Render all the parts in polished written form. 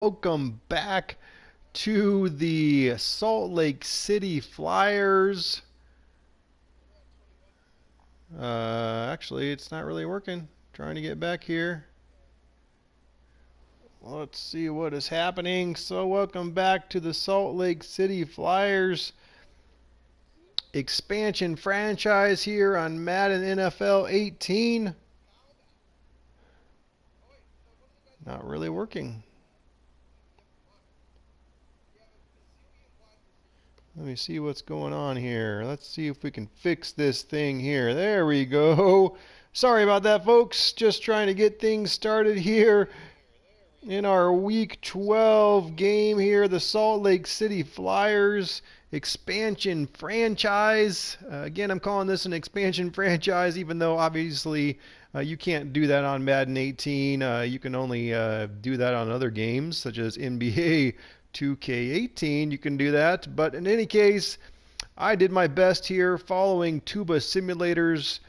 Welcome back to the Salt Lake City Flyers. Actually, it's not really working. Trying to get back here. Let's see what is happening. So, welcome back to the Salt Lake City Flyers expansion franchise here on Madden NFL 18. Not really working. Let me see what's going on here. Let's see if we can fix this thing here. There we go. Sorry about that, folks. Just trying to get things started here in our Week 12 game here. The Salt Lake City Flyers expansion franchise. Again, I'm calling this an expansion franchise, even though obviously you can't do that on Madden 18. You can only do that on other games, such as NBA 2K18. You can do that. But in any case, I did my best here following tubaSimulator's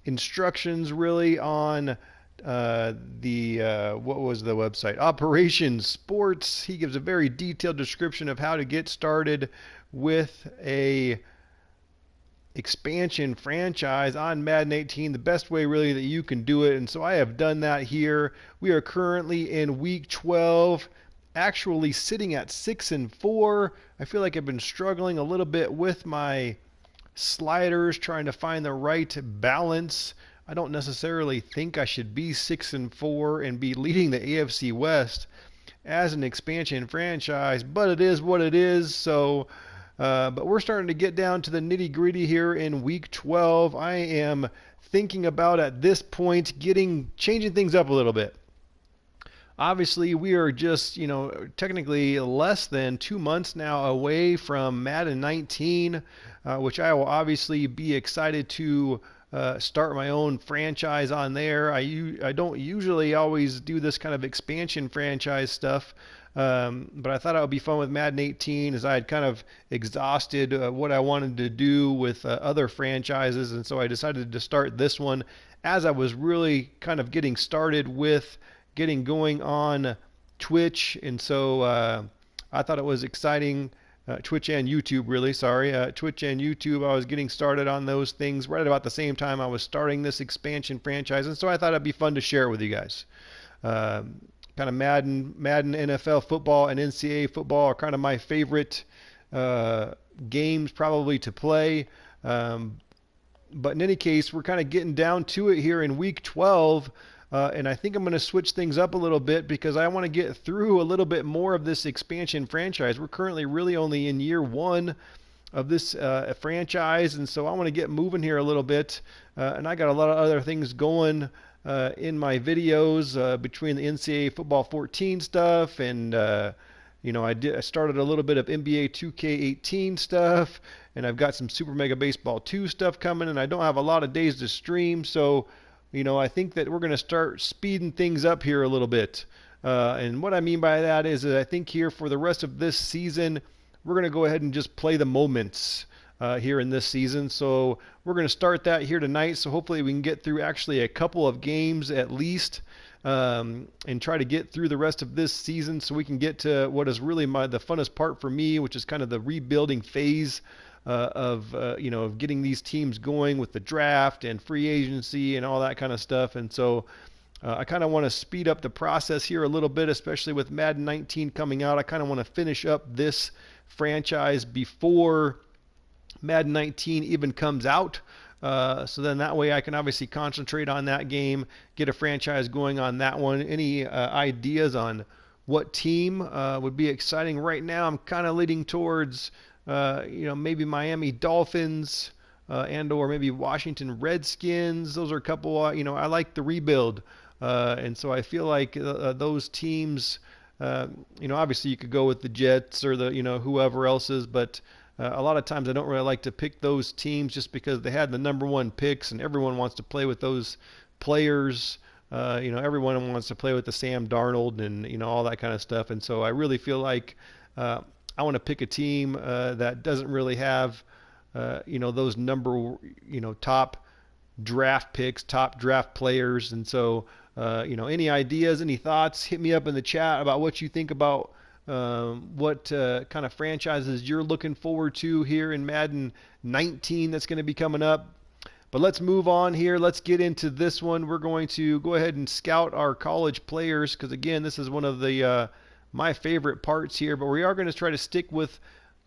instructions really on what was the website? Operation Sports. He gives a very detailed description of how to get started with a expansion franchise on Madden 18, the best way really that you can do it. And so I have done that here. We are currently in week 12, actually sitting at 6-4. I feel like I've been struggling a little bit with my sliders, trying to find the right balance. I don't necessarily think I should be 6-4 and be leading the AFC West as an expansion franchise, but it is what it is. So but we're starting to get down to the nitty gritty here in week 12. I am thinking about at this point changing things up a little bit. Obviously, we are just, technically less than 2 months now away from Madden 19, which I will obviously be excited to start my own franchise on there. I don't usually always do this kind of expansion franchise stuff. But I thought it would be fun with Madden 18 as I had kind of exhausted what I wanted to do with other franchises. And so I decided to start this one as I was really kind of getting started with getting going on Twitch. And so I thought it was exciting. Twitch and YouTube, really, sorry. Twitch and YouTube, I was getting started on those things right about the same time I was starting this expansion franchise. And so I thought it'd be fun to share it with you guys. Kind of Madden, NFL football, and NCAA football are kind of my favorite games probably to play. But in any case, we're kind of getting down to it here in week 12. And I think I'm going to switch things up a little bit because I want to get through a little bit more of this expansion franchise. We're currently really only in year one of this franchise, and so I want to get moving here a little bit. And I got a lot of other things going in my videos between the NCAA Football 14 stuff and I started a little bit of NBA 2K18 stuff, and I've got some Super Mega Baseball 2 stuff coming, and I don't have a lot of days to stream, so I think that we're going to start speeding things up here a little bit. And what I mean by that is that I think here for the rest of this season, we're going to go ahead and just play the moments here in this season. So we're going to start that here tonight. So hopefully we can get through actually a couple of games at least and try to get through the rest of this season so we can get to what is really the funnest part for me, which is kind of the rebuilding phase of getting these teams going with the draft and free agency and all that kind of stuff. And so I kind of want to speed up the process here a little bit, especially with Madden 19 coming out. I kind of want to finish up this franchise before Madden 19 even comes out. So then that way I can obviously concentrate on that game, get a franchise going on that one. Any ideas on what team would be exciting right now? I'm kind of leaning towards maybe Miami Dolphins and or maybe Washington Redskins. Those are a couple, I like the rebuild. And so I feel like those teams, obviously you could go with the Jets or whoever else is, but a lot of times I don't really like to pick those teams just because they had the number one picks and everyone wants to play with those players. Everyone wants to play with the Sam Darnold and, all that kind of stuff. And so I really feel like I want to pick a team that doesn't really have, those number, top draft picks, top draft players. And so Any ideas, any thoughts, hit me up in the chat about what you think about what kind of franchises you're looking forward to here in Madden 19 that's going to be coming up. But let's move on here. Let's get into this one. We're going to go ahead and scout our college players because, again, this is one of the my favorite parts here. But we are going to try to stick with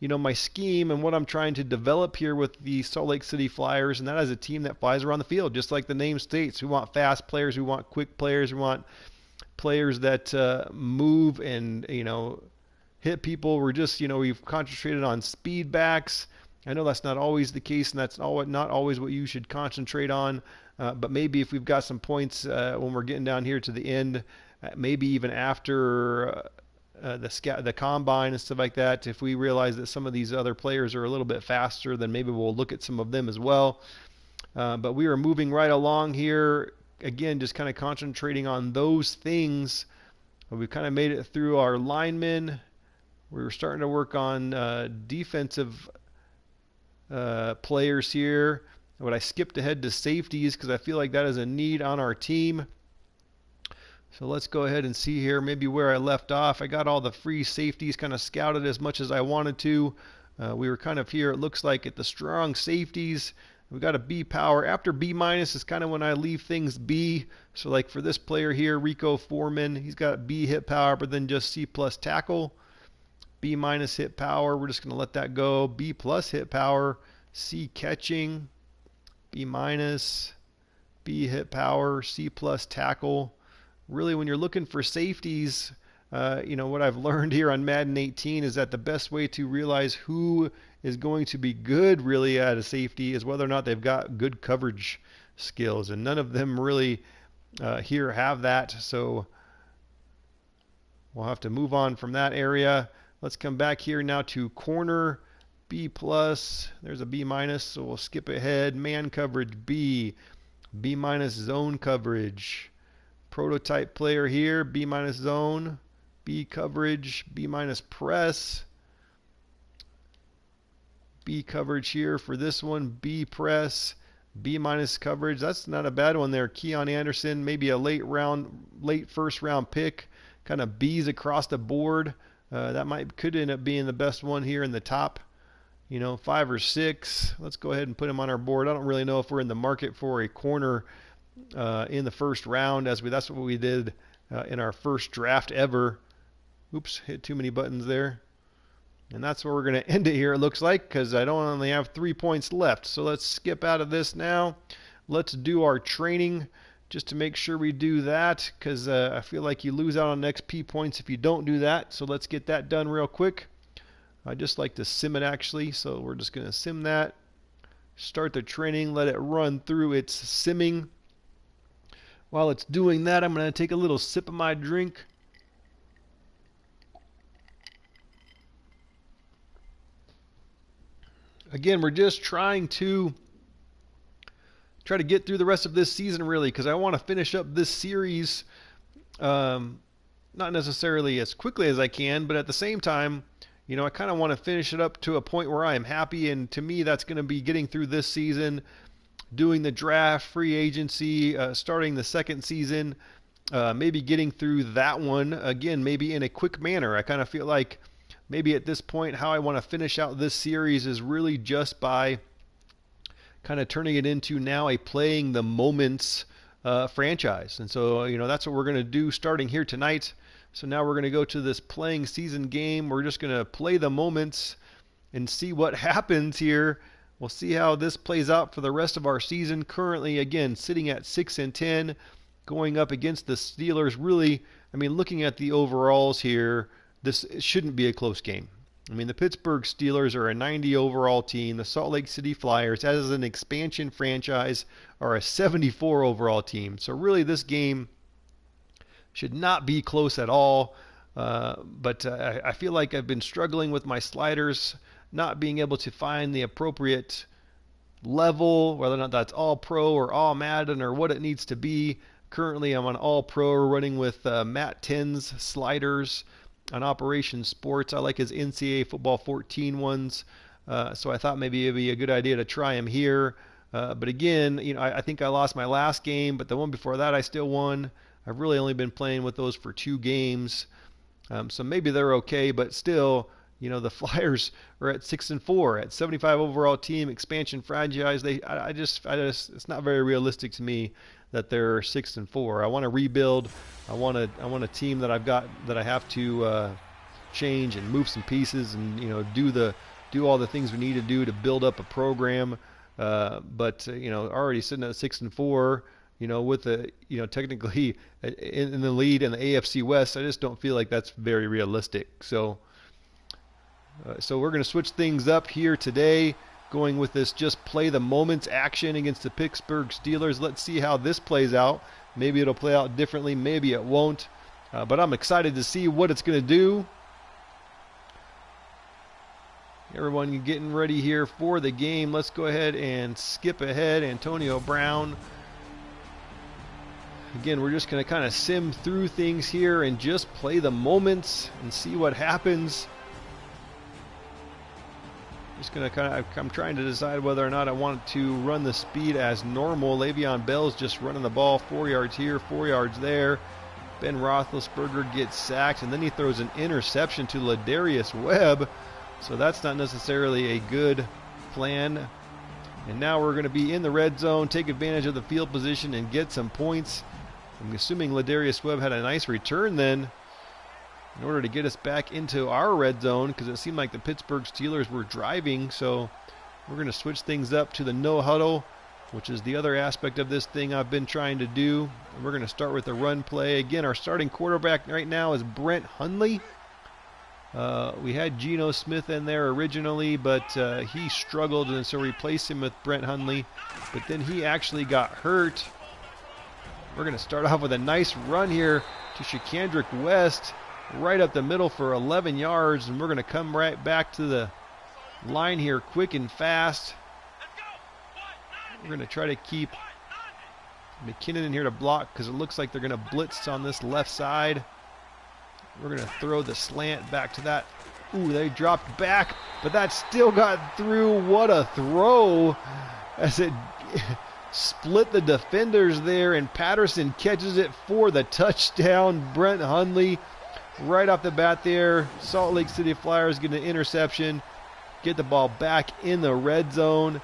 my scheme and what I'm trying to develop here with the Salt Lake City Flyers, and that is a team that flies around the field, just like the name states. We want fast players, we want quick players, we want players that move and hit people. We're just we've concentrated on speed backs. I know that's not always the case, and that's not always what you should concentrate on. But maybe if we've got some points when we're getting down here to the end, maybe even after the combine and stuff like that, if we realize that some of these other players are a little bit faster, then maybe we'll look at some of them as well. But we are moving right along here. Again, just kind of concentrating on those things. We've kind of made it through our linemen. We were starting to work on defensive players here. But I skipped ahead to safeties because I feel like that is a need on our team. So let's go ahead and see here maybe where I left off. I got all the free safeties kind of scouted as much as I wanted to. We were kind of here, it looks like, at the strong safeties. We got a B power. After B minus is kind of when I leave things B. So like for this player here, Rico Foreman, he's got B hit power, but then just C plus tackle. B minus hit power, we're just going to let that go. B plus hit power, C catching, B minus, B hit power, C plus tackle. Really, when you're looking for safeties, what I've learned here on Madden 18 is that the best way to realize who is going to be good really at a safety is whether or not they've got good coverage skills, and none of them really here have that. So we'll have to move on from that area. Let's come back here now to corner, B plus. There's a B minus, so we'll skip ahead. Man coverage B, B minus zone coverage. Prototype player here, B minus zone, B coverage, B minus press, B coverage here for this one, B press, B minus coverage. That's not a bad one there. Keon Anderson, maybe a late first round pick, kind of B's across the board. That could end up being the best one here in the top, 5 or 6. Let's go ahead and put him on our board. I don't really know if we're in the market for a corner in the first round, that's what we did in our first draft ever. Oops, hit too many buttons there. And that's where we're going to end it here, it looks like, because I don't only have 3 points left. So let's skip out of this now. Let's do our training just to make sure we do that, because I feel like you lose out on XP points if you don't do that. So let's get that done real quick. I just like to sim it actually, so we're just going to sim that. Start the training, let it run through its simming. While it's doing that, I'm going to take a little sip of my drink. Again, we're just trying to get through the rest of this season, really, because I want to finish up this series not necessarily as quickly as I can, but at the same time, I kind of want to finish it up to a point where I am happy, and to me, that's going to be getting through this season, doing the draft, free agency, starting the second season, maybe getting through that one, again, maybe in a quick manner. I kind of feel like maybe at this point how I want to finish out this series is really just by kind of turning it into now a playing the moments franchise. And so, that's what we're going to do starting here tonight. So now we're going to go to this playing season game. We're just going to play the moments and see what happens here. We'll see how this plays out for the rest of our season. Currently, again, sitting at 6-10, going up against the Steelers. Really, looking at the overalls here, this shouldn't be a close game. The Pittsburgh Steelers are a 90 overall team. The Salt Lake City Flyers, as an expansion franchise, are a 74 overall team. So really, this game should not be close at all. But I feel like I've been struggling with my sliders, not being able to find the appropriate level, whether or not that's all pro or all Madden or what it needs to be. Currently I'm on all pro, running with Matt 10's sliders on Operation Sports. I like his NCAA Football 14 ones, so I thought maybe it'd be a good idea to try him here. But again, I think I lost my last game, but the one before that I still won. I've really only been playing with those for 2 games. So maybe they're okay, but still, you know, the Flyers are at 6-4, at 75 overall team, expansion franchise. I just, it's not very realistic to me that they're 6-4. I want to rebuild. I want a team that I have to change and move some pieces and, you know, do all the things we need to do to build up a program. But you know, already sitting at 6-4. You know, with the, you know, technically in the lead in the AFC West, I just don't feel like that's very realistic. So we're going to switch things up here today, going with this just play the moments action against the Pittsburgh Steelers. Let's see how this plays out. Maybe it'll play out differently, maybe it won't. But I'm excited to see what it's going to do. Everyone getting ready here for the game. Let's go ahead and skip ahead. Antonio Brown. Again, we're just going to kind of sim through things here and just play the moments and see what happens. Just going to I'm trying to decide whether or not I want to run the speed as normal. Le'Veon Bell's just running the ball 4 yards here, 4 yards there. Ben Roethlisberger gets sacked, and then he throws an interception to Ladarius Webb. So that's not necessarily a good plan. And now we're going to be in the red zone, take advantage of the field position, and get some points. I'm assuming Ladarius Webb had a nice return then in order to get us back into our red zone, because it seemed like the Pittsburgh Steelers were driving. So we're going to switch things up to the no huddle, which is the other aspect of this thing I've been trying to do. And we're going to start with the run play. Again, our starting quarterback right now is Brent Hundley. We had Geno Smith in there originally, but he struggled, and so replaced him with Brent Hundley. But then he actually got hurt. We're going to start off with a nice run here to Shakandrick West, right up the middle for 11 yards, and we're going to come right back to the line here quick and fast. We're going to try to keep McKinnon in here to block, because it looks like they're going to blitz on this left side. We're going to throw the slant back to that. Ooh, they dropped back, but that still got through. What a throw, as it split the defenders there, and Patterson catches it for the touchdown. Brent Hundley right off the bat there. Salt Lake City Flyers get an interception, get the ball back in the red zone.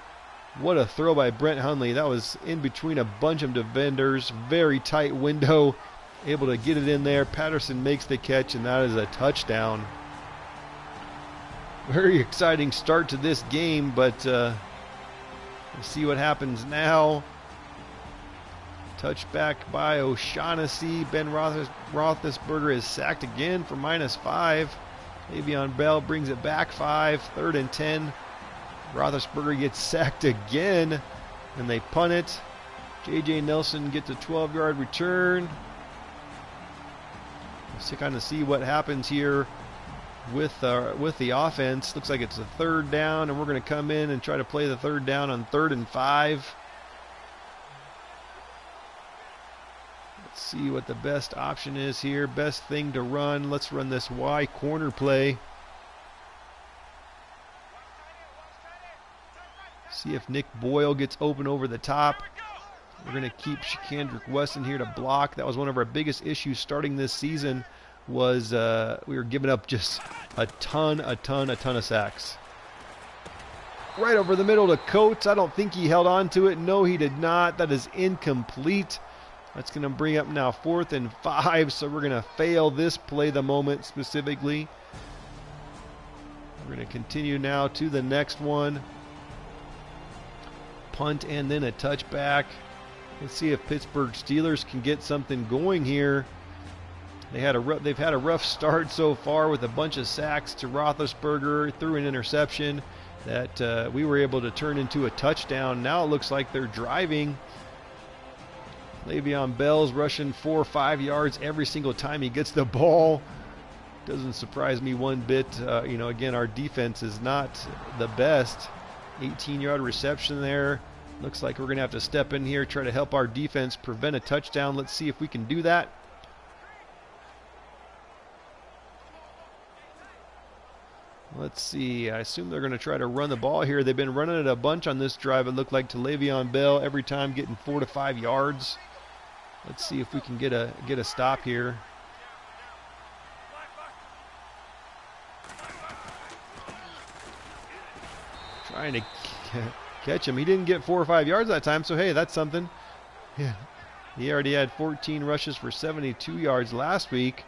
What a throw by Brent Hundley. That was in between a bunch of defenders. Very tight window. Able to get it in there. Patterson makes the catch, and that is a touchdown. Very exciting start to this game, but we'll see what happens now. Touchback by O'Shaughnessy. Ben Roethlisberger is sacked again for -5. Le'Veon Bell brings it back 5. 3rd and 10. Roethlisberger gets sacked again, and they punt it. J.J. Nelson gets a 12-yard return. Let's kind of see what happens here with the offense. Looks like it's a 3rd down, and we're going to come in and try to play the 3rd down on 3rd and 5. Let's see what the best option is here. Best thing to run. Let's run this Y corner play. See if Nick Boyle gets open over the top. We're going to keep Shakandrick West in here to block. That was one of our biggest issues starting this season, was we were giving up just a ton of sacks. Right over the middle to Coates. I don't think he held on to it. No, he did not. That is incomplete. That's going to bring up now 4th and 5, so we're going to fail this play the moment specifically. We're going to continue now to the next one. Punt and then a touchback. Let's see if Pittsburgh Steelers can get something going here. They've had a rough start so far with a bunch of sacks to Roethlisberger, threw an interception that we were able to turn into a touchdown. Now it looks like they're driving. Le'Veon Bell's rushing 4 or 5 yards every single time he gets the ball. Doesn't surprise me one bit. You know, again, our defense is not the best. 18-yard reception there. Looks like we're going to have to step in here, try to help our defense prevent a touchdown. Let's see if we can do that. Let's see. I assume they're going to try to run the ball here. They've been running it a bunch on this drive, it looked like, to Le'Veon Bell, every time getting 4 to 5 yards. Let's see if we can get a stop here. Trying to catch him. He didn't get 4 or 5 yards that time, so hey, that's something. Yeah. He already had 14 rushes for 72 yards last week.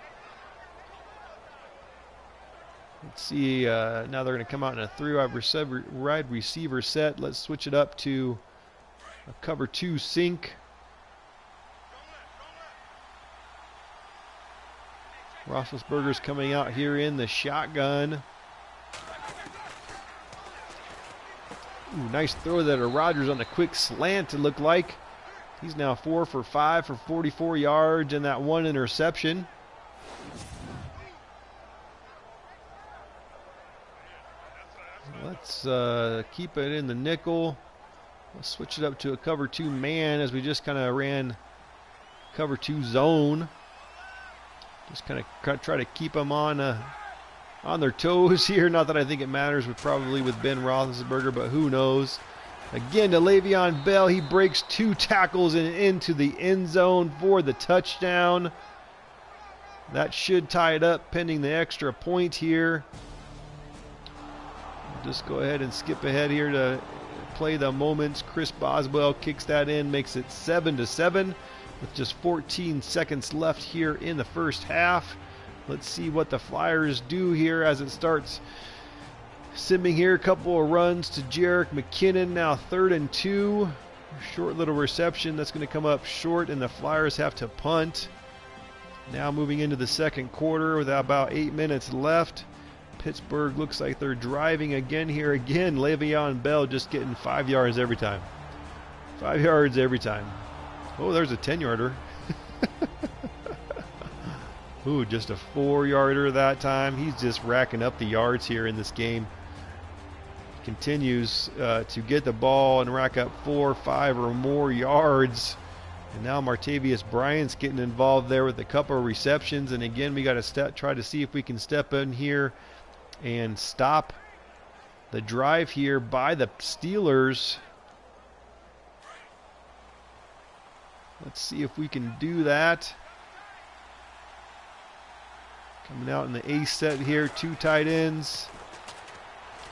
Let's see, now they're going to come out in a 3-wide receiver set. Let's switch it up to a cover 2 sink. Roethlisberger's coming out here in the shotgun. Ooh, nice throw there to Rodgers on a quick slant, it looked like. He's now 4 for 5 for 44 yards and that 1 interception. Let's keep it in the nickel. Let's switch it up to a cover 2 man as we just kind of ran cover 2 zone. Just kind of try to keep them on their toes here. Not that I think it matters probably with Ben Roethlisberger, but who knows. Again to Le'Veon Bell. He breaks 2 tackles and into the end zone for the touchdown. That should tie it up pending the extra point here. Just go ahead and skip ahead here to play the moments. Chris Boswell kicks that in, makes it 7-7 with just 14 seconds left here in the first half. Let's see what the Flyers do here as it starts simming here. A couple of runs to Jerick McKinnon, now 3rd and 2. Short little reception that's going to come up short, and the Flyers have to punt. Now moving into the second quarter with about 8 minutes left. Pittsburgh looks like they're driving again here. Again, Le'Veon Bell just getting 5 yards every time. 5 yards every time. Oh, there's a 10-yarder. Ooh, just a 4-yarder that time. He's just racking up the yards here in this game. Continues to get the ball and rack up 4, 5 or more yards. And now Martavius Bryant's getting involved there with a couple of receptions. And again, we got to try to see if we can step in here and stop the drive here by the Steelers. Let's see if we can do that. Coming out in the A set here, 2 tight ends.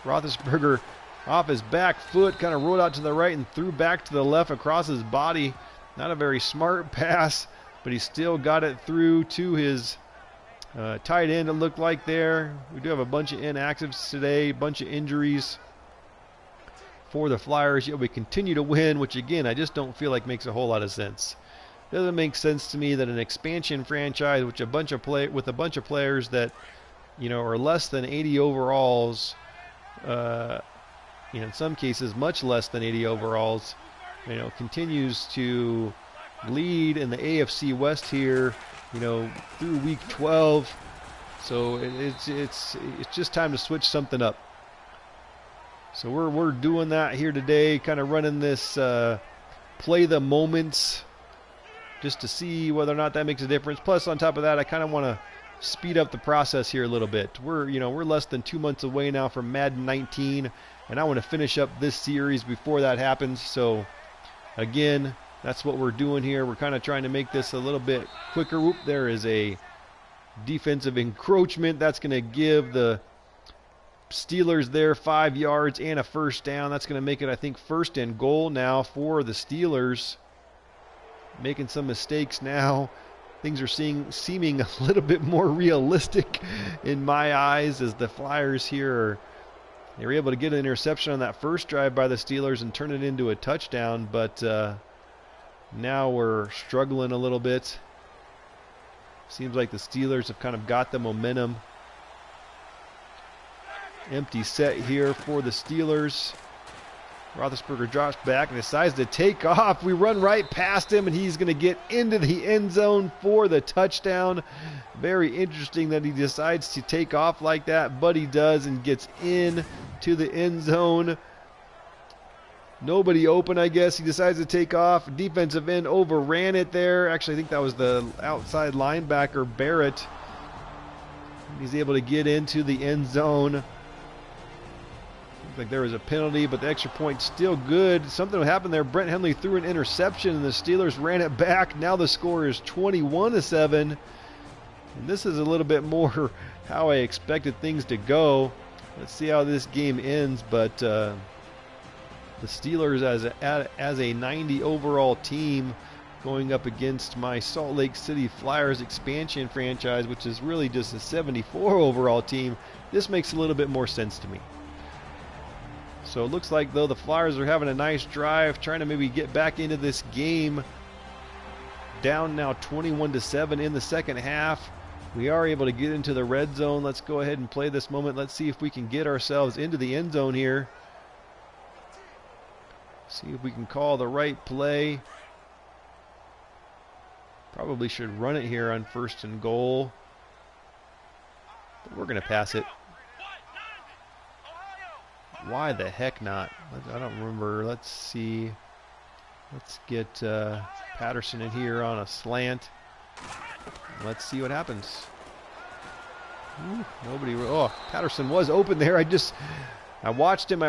Roethlisberger off his back foot, kind of rolled out to the right and threw back to the left across his body. Not a very smart pass, but he still got it through to his tight end, it looked like there. We do have a bunch of inactives today, a bunch of injuries for the Flyers, yet we continue to win, which again, I just don't feel like makes a whole lot of sense. It doesn't make sense to me that an expansion franchise with a bunch of players that, you know, are less than 80 overalls, in some cases much less than 80 overalls, continues to lead in the AFC West here, through week 12. So it's just time to switch something up. So we're doing that here today, kind of running this play the moments just to see whether or not that makes a difference. Plus, on top of that, I kind of want to speed up the process here a little bit. We're less than 2 months away now from Madden 19, and I want to finish up this series before that happens. So again, that's what we're doing here. We're kind of trying to make this a little bit quicker. Whoop, there is a defensive encroachment. That's going to give the Steelers there 5 yards and a first down. That's going to make it, I think, 1st and goal now for the Steelers. Making some mistakes now. Things are seeming a little bit more realistic in my eyes as the Flyers here they were able to get an interception on that first drive by the Steelers and turn it into a touchdown, but now we're struggling a little bit. Seems like the Steelers have kind of got the momentum. Empty set here for the Steelers. Roethlisberger drops back and decides to take off. We run right past him, and he's going to get into the end zone for the touchdown. Very interesting that he decides to take off like that, but he does and gets in to the end zone. Nobody open, I guess. He decides to take off. Defensive end overran it there. Actually, I think that was the outside linebacker, Barrett. He's able to get into the end zone. Looked like there was a penalty, but the extra point still good. Something happened there. Brent Hundley threw an interception, and the Steelers ran it back. Now the score is 21-7. And this is a little bit more how I expected things to go. Let's see how this game ends, but the Steelers as a 90 overall team going up against my Salt Lake City Flyers expansion franchise, which is really just a 74 overall team. This makes a little bit more sense to me. So it looks like, though, the Flyers are having a nice drive, trying to maybe get back into this game. Down now 21-7 in the second half. We are able to get into the red zone. Let's go ahead and play this moment. Let's see if we can get ourselves into the end zone here. See if we can call the right play. Probably should run it here on 1st and goal. But we're going to pass it. Why the heck not? I don't remember. Let's see. Let's get Patterson in here on a slant. Let's see what happens. Ooh, nobody. Oh, Patterson was open there. I watched him.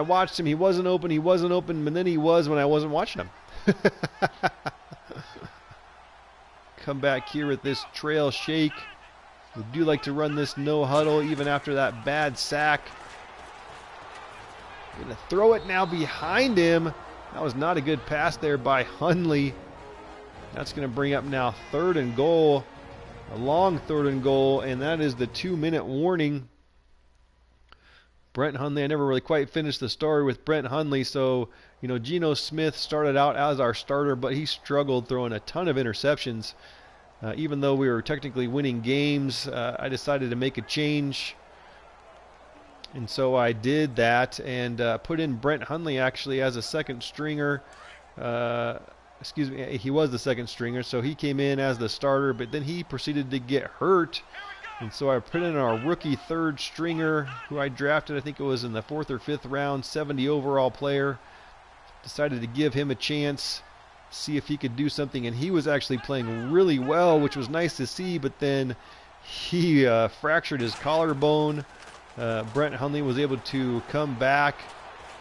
He wasn't open. But then he was when I wasn't watching him. Come back here with this trail shake. We do like to run this no huddle even after that bad sack. Going to throw it now behind him. That was not a good pass there by Hundley. That's going to bring up now 3rd and goal. A long 3rd and goal, and that is the 2-minute warning. Brent Hundley, I never really quite finished the story with Brent Hundley. So, you know, Geno Smith started out as our starter, but he struggled throwing a ton of interceptions. Even though we were technically winning games, I decided to make a change. And so I did that and put in Brent Hundley actually as a second stringer. Excuse me, he was the second stringer, so he came in as the starter, but then he proceeded to get hurt. And so I put in our rookie 3rd stringer, who I drafted, I think it was in the 4th or 5th round, 70 overall player. Decided to give him a chance, see if he could do something, and he was actually playing really well, which was nice to see, but then he fractured his collarbone. Brent Hundley was able to come back,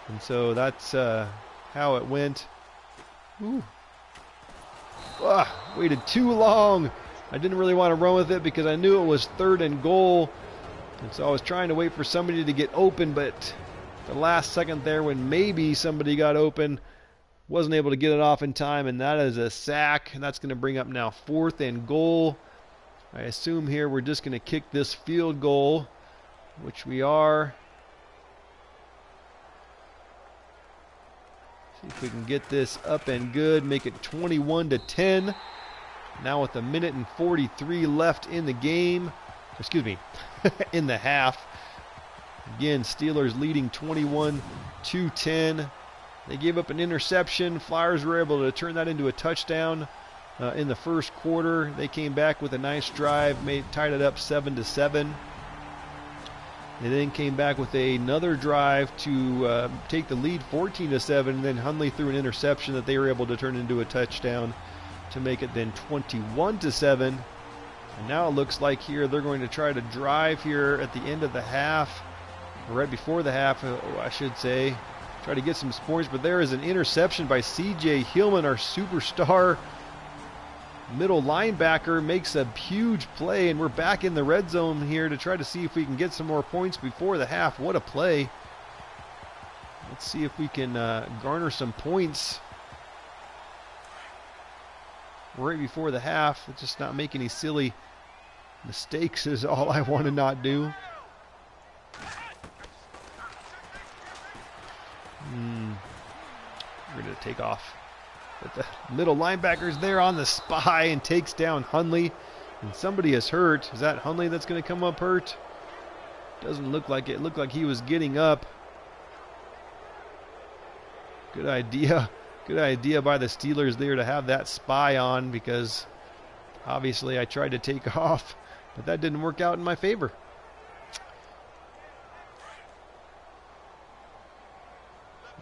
and so that's how it went. Ooh. Waited too long. I didn't really want to run with it because I knew it was 3rd and goal, and so I was trying to wait for somebody to get open, but the last second there when maybe somebody got open, wasn't able to get it off in time, and that is a sack, and that's going to bring up now 4th and goal. I assume here we're just going to kick this field goal, which we are. See if we can get this up and good, make it 21-10. Now with 1:43 left in the game, excuse me, in the half. Again, Steelers leading 21-10. They gave up an interception. Flyers were able to turn that into a touchdown in the first quarter. They came back with a nice drive, tied it up 7-7. They then came back with another drive to take the lead 14-7. And then Hundley threw an interception that they were able to turn into a touchdown to make it then 21-7. And now it looks like here they're going to try to drive here at the end of the half, or right before the half, I should say. Try to get some points, but there is an interception by C.J. Hillman, our superstar middle linebacker, makes a huge play, and we're back in the red zone here to try to see if we can get some more points before the half. What a play. Let's see if we can garner some points right before the half. Just not make any silly mistakes is all I want to not do. We're going to take off. But the middle linebacker's there on the spy and takes down Hundley. And somebody is hurt. Is that Hundley that's going to come up hurt? Doesn't look like it. Looked like he was getting up. Good idea. Good idea by the Steelers there to have that spy on, because obviously I tried to take off, but that didn't work out in my favor.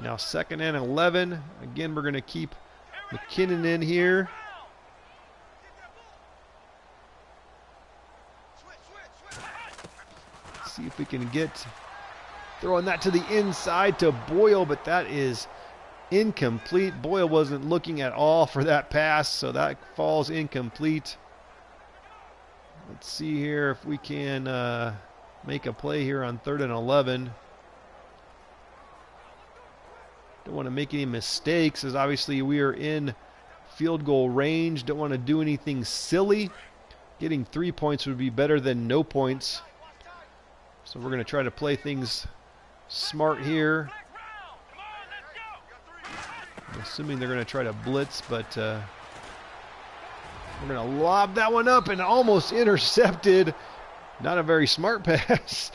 Now 2nd and 11. Again, we're going to keep McKinnon in here. See if we can get Throwing that to the inside to Boyle, but that is incomplete. Boyle wasn't looking at all for that pass, so that falls incomplete. Let's see here if we can make a play here on 3rd and 11. Don't want to make any mistakes, as obviously we are in field goal range. Don't want to do anything silly. Getting 3 points would be better than no points. So we're going to try to play things smart here. I'm assuming they're going to try to blitz, but we're going to lob that one up and almost intercepted. Not a very smart pass.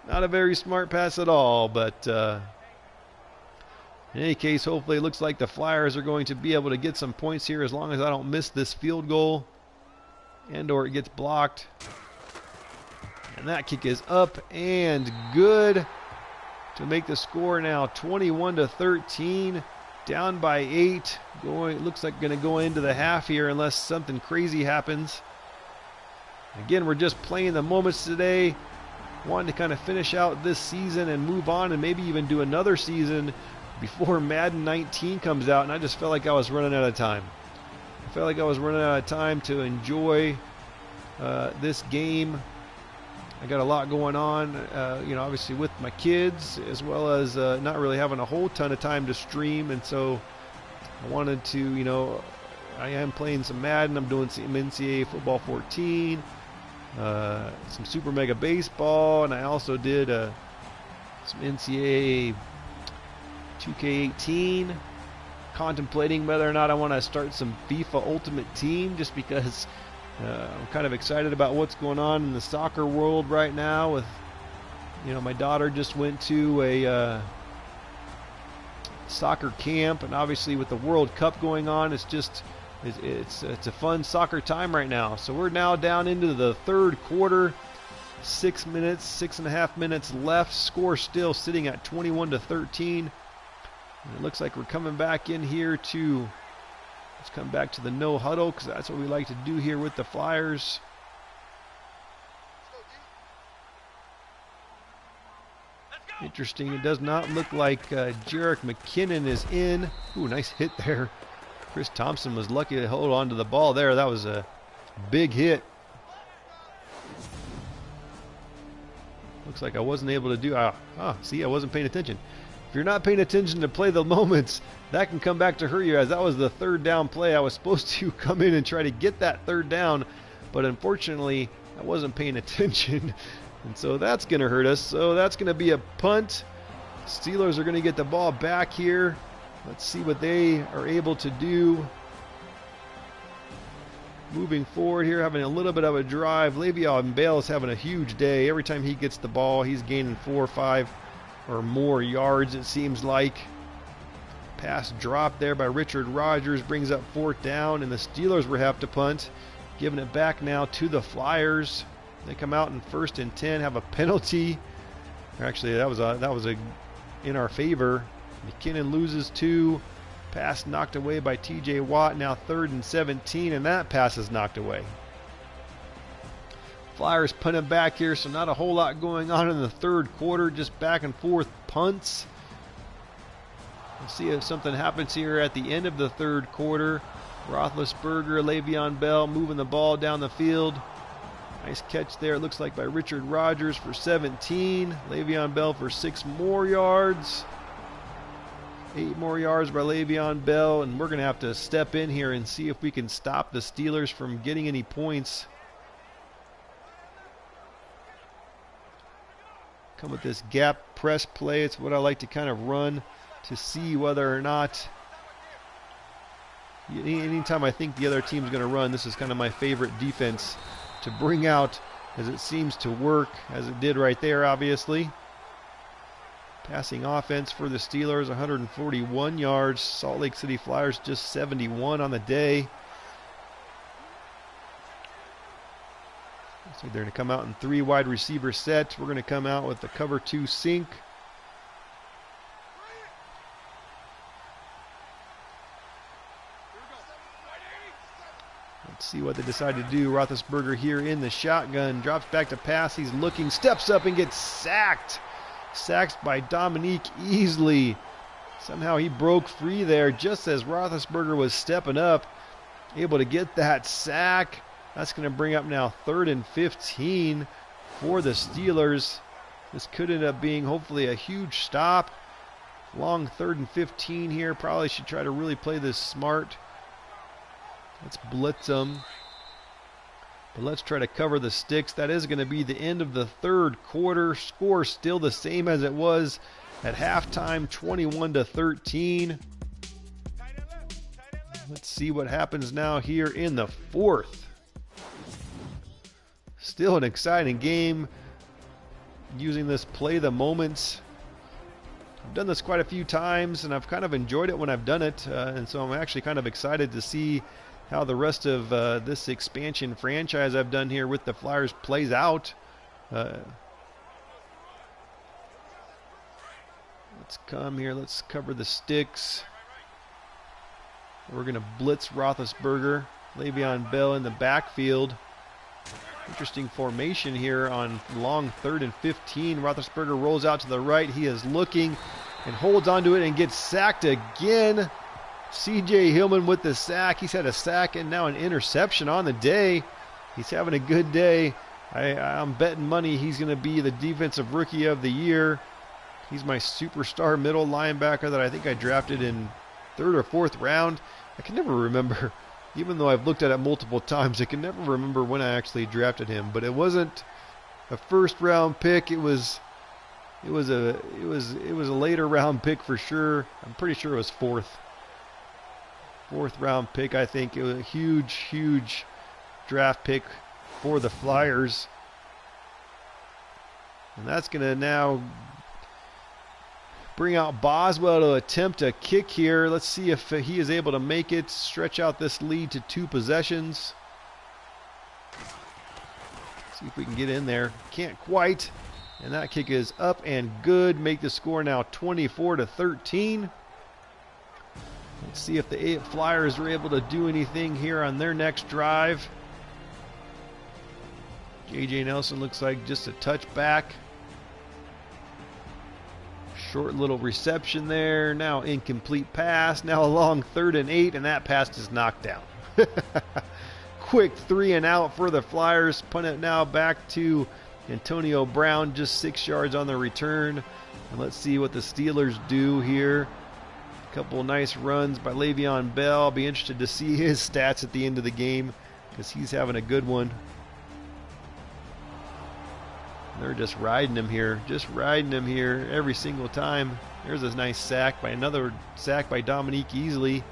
Not a very smart pass at all, but in any case, hopefully it looks like the Flyers are going to be able to get some points here as long as I don't miss this field goal and or it gets blocked. And that kick is up and good to make the score now 21-13, down by 8. Looks like going to go into the half here unless something crazy happens. Again, we're just playing the moments today, wanting to kind of finish out this season and move on and maybe even do another season before Madden 19 comes out, and I just felt like I was running out of time. I felt like I was running out of time to enjoy this game. I got a lot going on, obviously with my kids, as well as not really having a whole ton of time to stream, and so I wanted to, I am playing some Madden. I'm doing some NCAA Football 14, some Super Mega Baseball, and I also did some NCAA 2K18, contemplating whether or not I want to start some FIFA Ultimate Team, just because I'm kind of excited about what's going on in the soccer world right now. With, my daughter just went to a soccer camp, and obviously with the World Cup going on, it's a fun soccer time right now. So we're now down into the 3rd quarter. 6.5 minutes left. Score still sitting at 21-13. It looks like we're coming back in here to, let's come back to the no huddle, because that's what we like to do here with the Flyers. Interesting, it does not look like Jarek McKinnon is in. Ooh, nice hit there. Chris Thompson was lucky to hold on to the ball there. That was a big hit. Looks like I wasn't able to do, see, I wasn't paying attention. If you're not paying attention to play the moments, that can come back to hurt you, as that was the 3rd down play. I was supposed to come in and try to get that 3rd down, but unfortunately I wasn't paying attention, and so that's going to hurt us. So that's going to be a punt. Steelers are going to get the ball back here. Let's see what they are able to do. Moving forward here, having a little bit of a drive. Le'Veon Bell is having a huge day. Every time he gets the ball, he's gaining 4 or 5 or more yards, it seems like. Pass drop there by Richard Rodgers brings up 4th down, and the Steelers will have to punt, giving it back now to the Flyers. They come out in 1st and 10, have a penalty. Actually, that was in our favor. McKinnon loses 2. Pass knocked away by TJ Watt. Now 3rd and 17, and that pass is knocked away. Flyers punting back here, so not a whole lot going on in the 3rd quarter, just back and forth punts. We'll see if something happens here at the end of the 3rd quarter. Roethlisberger, Le'Veon Bell moving the ball down the field. Nice catch there, it looks like, by Richard Rodgers for 17. Le'Veon Bell for 6 more yards. 8 more yards by Le'Veon Bell, and we're going to have to step in here and see if we can stop the Steelers from getting any points. Come with this gap press play. It's what I like to kind of run to see whether or not, anytime I think the other team's going to run, this is kind of my favorite defense to bring out, as it seems to work, as it did right there, obviously. Passing offense for the Steelers, 141 yards. Salt Lake City Flyers just 71 on the day. So they're going to come out in 3 wide receiver sets. We're going to come out with the cover 2 sink. Let's see what they decide to do. Roethlisberger here in the shotgun, drops back to pass. He's looking, steps up and gets sacked. Sacked by Dominique Easley. Somehow he broke free there just as Roethlisberger was stepping up, able to get that sack. That's going to bring up now 3rd and 15 for the Steelers. This could end up being hopefully a huge stop. Long 3rd and 15 here. Probably should try to really play this smart. Let's blitz them. But let's try to cover the sticks. That is going to be the end of the 3rd quarter. Score still the same as it was at halftime, 21-13. Let's see what happens now here in the 4th. Still an exciting game. Using this play the moments. I've done this quite a few times, and I've kind of enjoyed it when I've done it. And so I'm actually kind of excited to see how the rest of this expansion franchise I've done here with the Flyers plays out. Let's come here. Let's cover the sticks. We're going to blitz Roethlisberger. Le'Veon Bell in the backfield. Interesting formation here on long 3rd and 15. Roethlisberger rolls out to the right. He is looking and holds onto it and gets sacked again. C.J. Hillman with the sack. He's had a sack and now an interception on the day. He's having a good day. I'm betting money he's going to be the defensive rookie of the year. He's my superstar middle linebacker that I think I drafted in 3rd or 4th round. I can never remember. Even though I've looked at it multiple times, I can never remember when I actually drafted him. But it wasn't a 1st round pick. It was a later round pick for sure. I'm pretty sure it was 4th round pick. I think it was a huge draft pick for the Flyers. And that's going to now bring out Boswell to attempt a kick here. Let's see if he is able to make it, stretch out this lead to 2 possessions. See if we can get in there. Can't quite. And that kick is up and good. Make the score now 24-13. Let's see if the Flyers are able to do anything here on their next drive. J.J. Nelson looks like just a touch back. Short little reception there. Now incomplete pass. Now a long 3rd and 8, and that pass is knocked down. Quick 3 and out for the Flyers. Punt it now back to Antonio Brown, just 6 yards on the return. And let's see what the Steelers do here. A couple nice runs by Le'Veon Bell. I'll be interested to see his stats at the end of the game because he's having a good one. They're just riding him here every single time. There's a nice sack by Dominique Easley.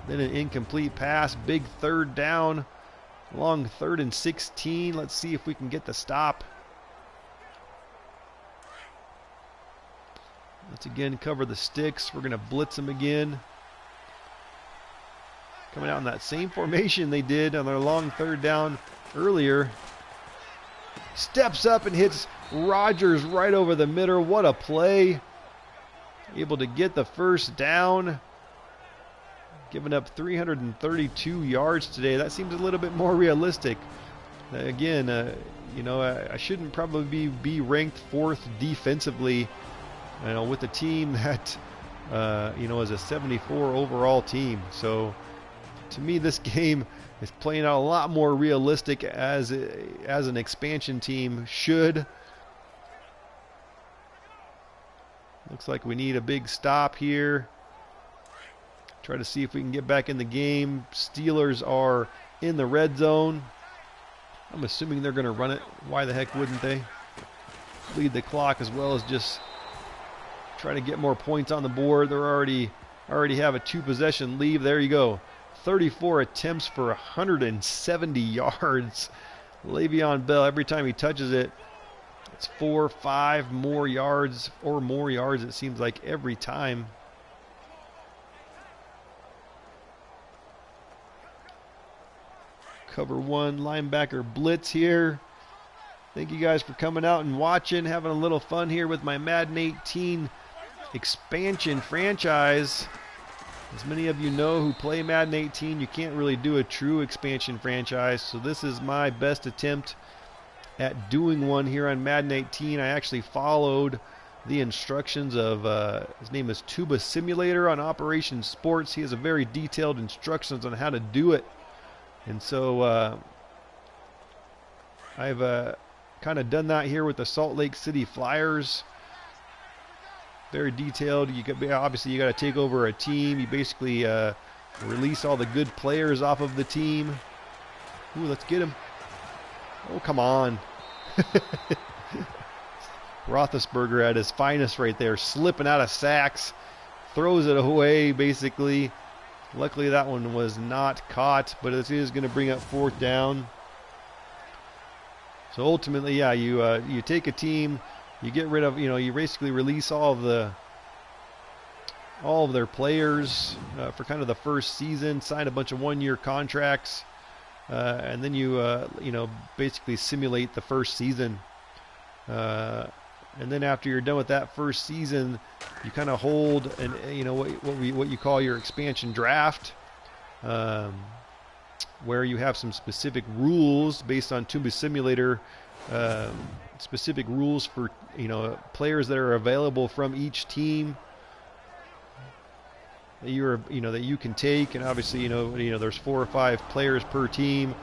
Then an incomplete pass, big 3rd down, long 3rd and 16. Let's see if we can get the stop. Let's again cover the sticks. We're going to blitz them again. Coming out in that same formation they did on their long 3rd down earlier. Steps up and hits Rodgers right over the middle. What a play. Able to get the 1st down. Giving up 332 yards today. That seems a little bit more realistic. Again, I shouldn't probably be ranked 4th defensively, with a team that, is a 74 overall team. So, to me, this game is playing out a lot more realistic as an expansion team should. Looks like we need a big stop here. Try to see if we can get back in the game. Steelers are in the red zone. I'm assuming they're going to run it. Why the heck wouldn't they? Lead the clock as well as just try to get more points on the board. They're already have a 2-possession lead. There you go. 34 attempts for 170 yards. Le'Veon Bell, every time he touches it, it's 4, 5 more yards it seems like every time. Cover 1 linebacker blitz here. Thank you guys for coming out and watching, having a little fun here with my Madden 18 expansion franchise. As many of you know who play Madden 18, you can't really do a true expansion franchise, so this is my best attempt at doing one here on Madden 18. I actually followed the instructions of, his name is tubaSimulator on Operation Sports. He has a very detailed instructions on how to do it. And so I've kind of done that here with the Salt Lake City Flyers. Very detailed. Obviously you got to take over a team. You basically release all the good players off of the team. Ooh, let's get him. Oh, come on. Roethlisberger at his finest right there, slipping out of sacks, throws it away basically. Luckily that one was not caught, but it is going to bring up 4th down. So ultimately, yeah, you take a team, you get rid of, you basically release all of their players for kind of the first season, sign a bunch of 1-year contracts, and then you basically simulate the first season. And then after you're done with that first season, you kind of hold what you call your expansion draft, where you have some specific rules based on tubaSimulator, specific rules for players that are available from each team that you can take, and obviously there's 4 or 5 players per team.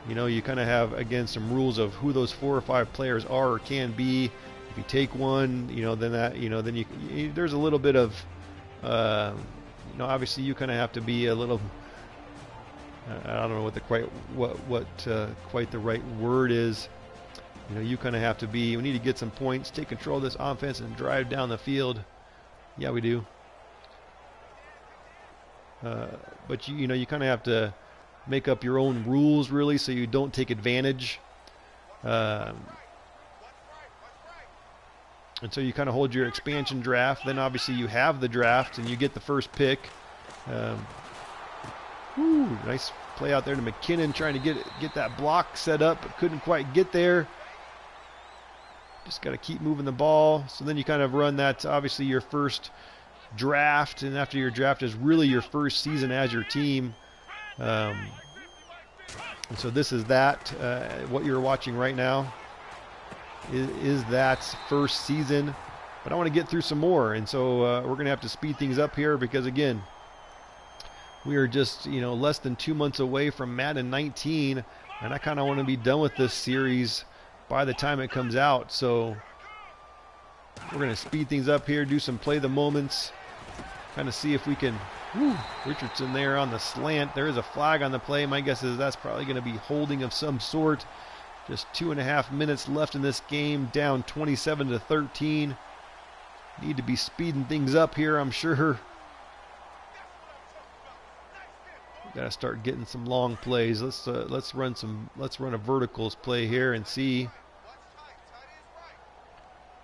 You kind of have again some rules of who those 4 or 5 players are or can be. If you take one, then that then there's a little bit of obviously you kind of have to be a little, I don't know what quite the right word is. You kind of have to be, we need to get some points, take control of this offense and drive down the field. Yeah, we do. But you kind of have to make up your own rules really, so you don't take advantage. And so you kind of hold your expansion draft. Then obviously you have the draft and you get the first pick. Nice play out there to McKinnon, trying to get that block set up, but couldn't quite get there. Just got to keep moving the ball. So then you kind of run that, obviously your first draft, and after your draft is really your first season as your team. And so this is that, what you're watching right now is that first season. But I want to get through some more, and so we're going to have to speed things up here because, again, we are just less than 2 months away from Madden 19, and I kind of want to be done with this series by the time it comes out. So we're going to speed things up here, do some play the moments, kind of see if we can. Richardson there on the slant. There is a flag on the play. My guess is that's probably going to be holding of some sort. Just 2.5 minutes left in this game, down 27-13. Need to be speeding things up here, I'm sure. Got to start getting some long plays. Let's run a verticals play here and see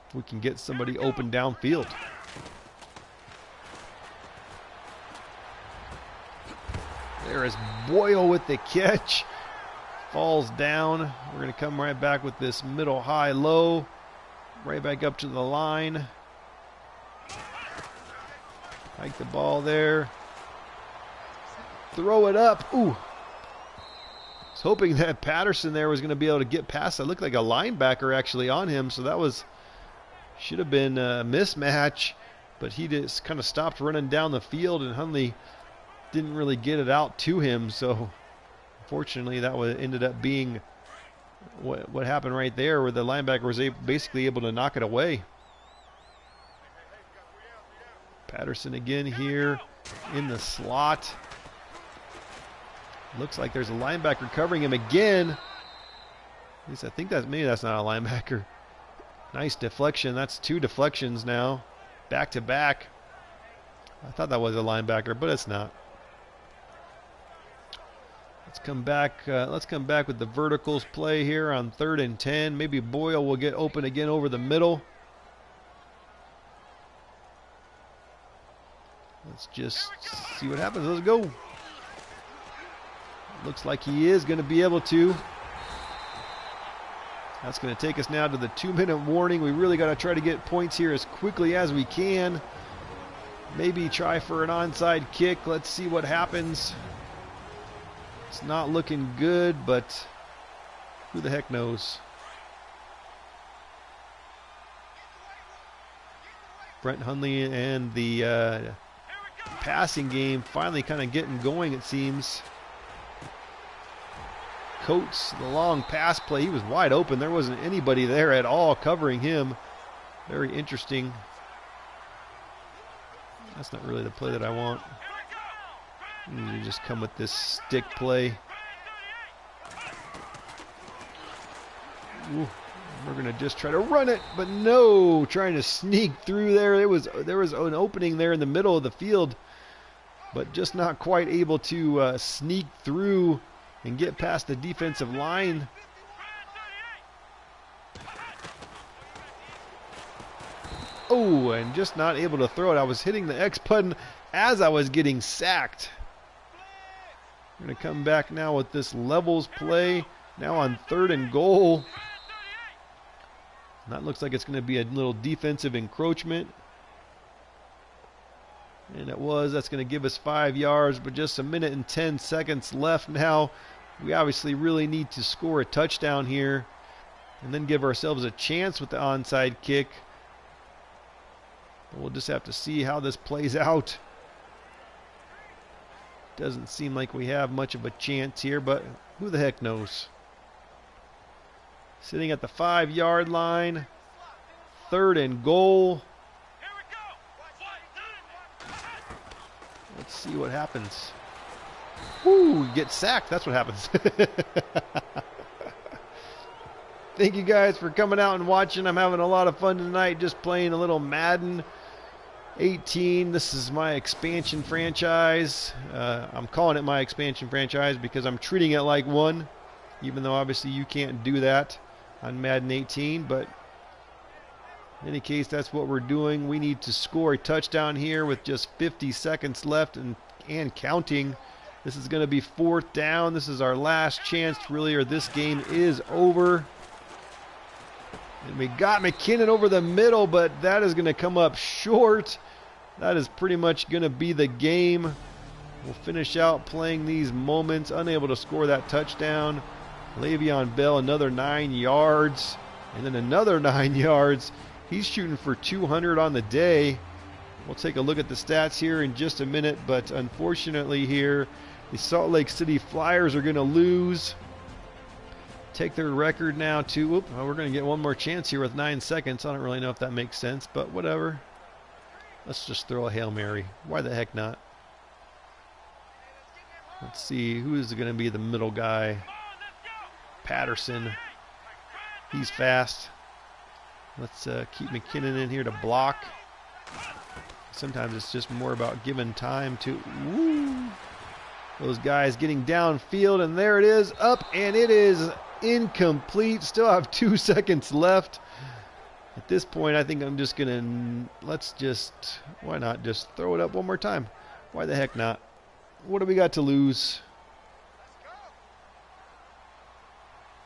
if we can get somebody open downfield. There is Boyle with the catch. Falls down. We're going to come right back with this middle high low. Right back up to the line. Hike the ball there. Throw it up. Ooh. I was hoping that Patterson there was going to be able to get past. It looked like a linebacker actually on him, so that should have been a mismatch, but he just kind of stopped running down the field, and Hundley didn't really get it out to him. So unfortunately that ended up being what happened right there, where the linebacker was basically able to knock it away. Patterson again here in the slot. Looks like there's a linebacker covering him again. At least I think maybe that's not a linebacker. Nice deflection. That's 2 deflections now, back to back. I thought that was a linebacker, but it's not. Let's come back with the verticals play here on 3rd and 10. Maybe Boyle will get open again over the middle. Let's just see what happens. Let's go. Looks like he is going to be able to. That's going to take us now to the 2-minute warning. We really got to try to get points here as quickly as we can. Maybe try for an onside kick. Let's see what happens. It's not looking good, but who the heck knows? Brent Hundley and the passing game finally kind of getting going, it seems. Coates, the long pass play, he was wide open. There wasn't anybody there at all covering him. Very interesting. That's not really the play that I want. You just come with this stick play. Ooh, we're gonna just try to run it, but no, trying to sneak through there. There was an opening there in the middle of the field, but just not quite able to sneak through and get past the defensive line. Oh, and just not able to throw it. I was hitting the X button as I was getting sacked. We're going to come back now with this levels play. Now on 3rd and goal. And that looks like it's going to be a little defensive encroachment. And it was. That's going to give us 5 yards, but just a minute and 10 seconds left now. We obviously really need to score a touchdown here and then give ourselves a chance with the onside kick. We'll just have to see how this plays out. Doesn't seem like we have much of a chance here, but who the heck knows? Sitting at the 5-yard line. 3rd and goal. Let's see what happens. Woo, get sacked. That's what happens. Thank you guys for coming out and watching. I'm having a lot of fun tonight just playing a little Madden 18. This is my expansion franchise. I'm calling it my expansion franchise because I'm treating it like one, even though obviously you can't do that on Madden 18. But in any case, that's what we're doing. We need to score a touchdown here with just 50 seconds left and counting. This is going to be 4th down. This is our last chance, really, or this game is over. And we got McKinnon over the middle, but that is going to come up short. That is pretty much going to be the game. We'll finish out playing these moments. Unable to score that touchdown. Le'Veon Bell, another 9 yards. And then another 9 yards. He's shooting for 200 on the day. We'll take a look at the stats here in just a minute. But unfortunately here, the Salt Lake City Flyers are going to lose. Take their record now to, we're going to get one more chance here with 9 seconds. I don't really know if that makes sense, but whatever. Let's just throw a Hail Mary. Why the heck not? Let's see, who is going to be the middle guy? Patterson. He's fast. Let's keep McKinnon in here to block. Sometimes it's just more about giving time to those guys getting downfield, and there it is, up, and it is incomplete. Still have 2 seconds left. At this point, I think I'm just gonna why not just throw it up one more time? Why the heck not? What do we got to lose?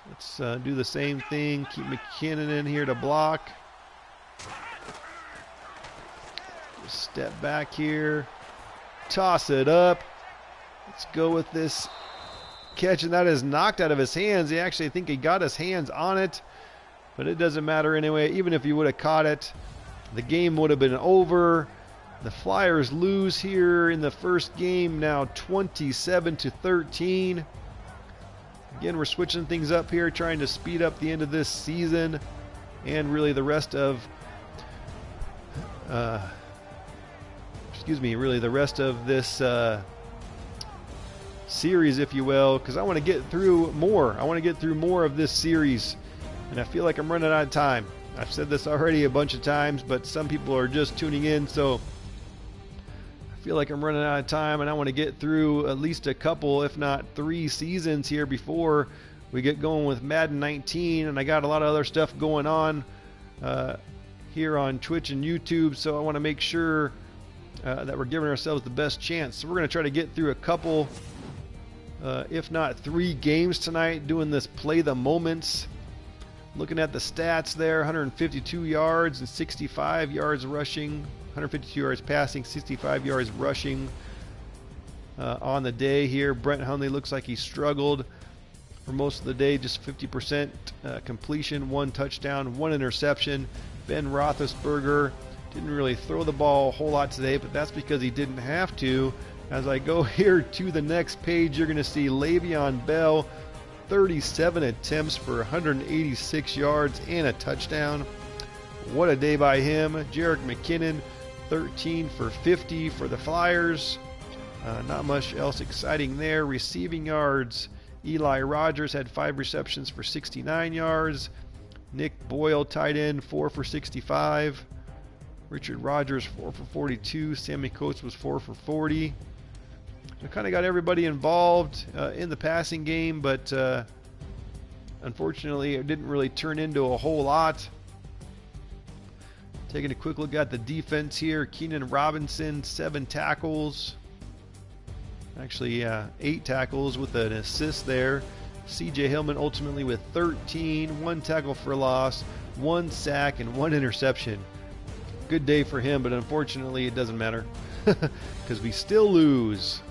Let's do the same thing. Keep McKinnon in here to block. Just step back here. Toss it up. Let's go with this catch, and that is knocked out of his hands. I think he got his hands on it, but it doesn't matter anyway. Even if he would have caught it, the game would have been over. The Flyers lose here in the first game, now 27-13. Again, we're switching things up here, trying to speed up the end of this season and really the rest of this series, if you will, because I want to get through more. I want to get through more of this series, and I feel like I'm running out of time. I've said this already a bunch of times, but some people are just tuning in, so I feel like I'm running out of time, and I want to get through at least a couple, if not 3 seasons here before we get going with Madden 19, and I got a lot of other stuff going on here on Twitch and YouTube, so I want to make sure that we're giving ourselves the best chance. So we're going to try to get through a couple, if not 3 games tonight, doing this play the moments. Looking at the stats there, 152 yards and 65 yards rushing, 152 yards passing, 65 yards rushing on the day here. Brent Hundley looks like he struggled for most of the day, just 50% completion, 1 touchdown, 1 interception. Ben Roethlisberger didn't really throw the ball a whole lot today, but that's because he didn't have to. As I go here to the next page, you're going to see Le'Veon Bell, 37 attempts for 186 yards and a touchdown. What a day by him. Jerick McKinnon, 13 for 50 for the Flyers. Not much else exciting there. Receiving yards, Eli Rogers had 5 receptions for 69 yards. Nick Boyle, tight end, 4 for 65. Richard Rogers, 4 for 42. Sammy Coates was 4 for 40. We kind of got everybody involved in the passing game, but unfortunately it didn't really turn into a whole lot. Taking a quick look at the defense here. Keenan Robinson, 7 tackles. Actually 8 tackles with an assist there. C.J. Hillman ultimately with 13, 1 tackle for loss, 1 sack, and 1 interception. Good day for him, but unfortunately it doesn't matter because we still lose.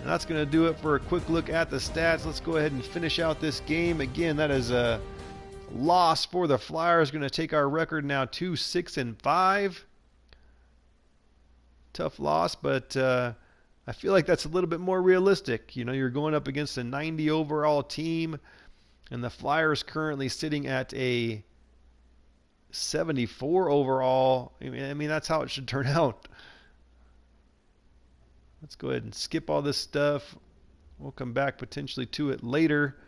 And that's going to do it for a quick look at the stats. Let's go ahead and finish out this game. Again, that is a loss for the Flyers. Going to take our record now to 6-5. Tough loss, but I feel like that's a little bit more realistic. You know, you're going up against a 90 overall team, and the Flyers currently sitting at a 74 overall. I mean, that's how it should turn out. Let's go ahead and skip all this stuff. We'll come back potentially to it later,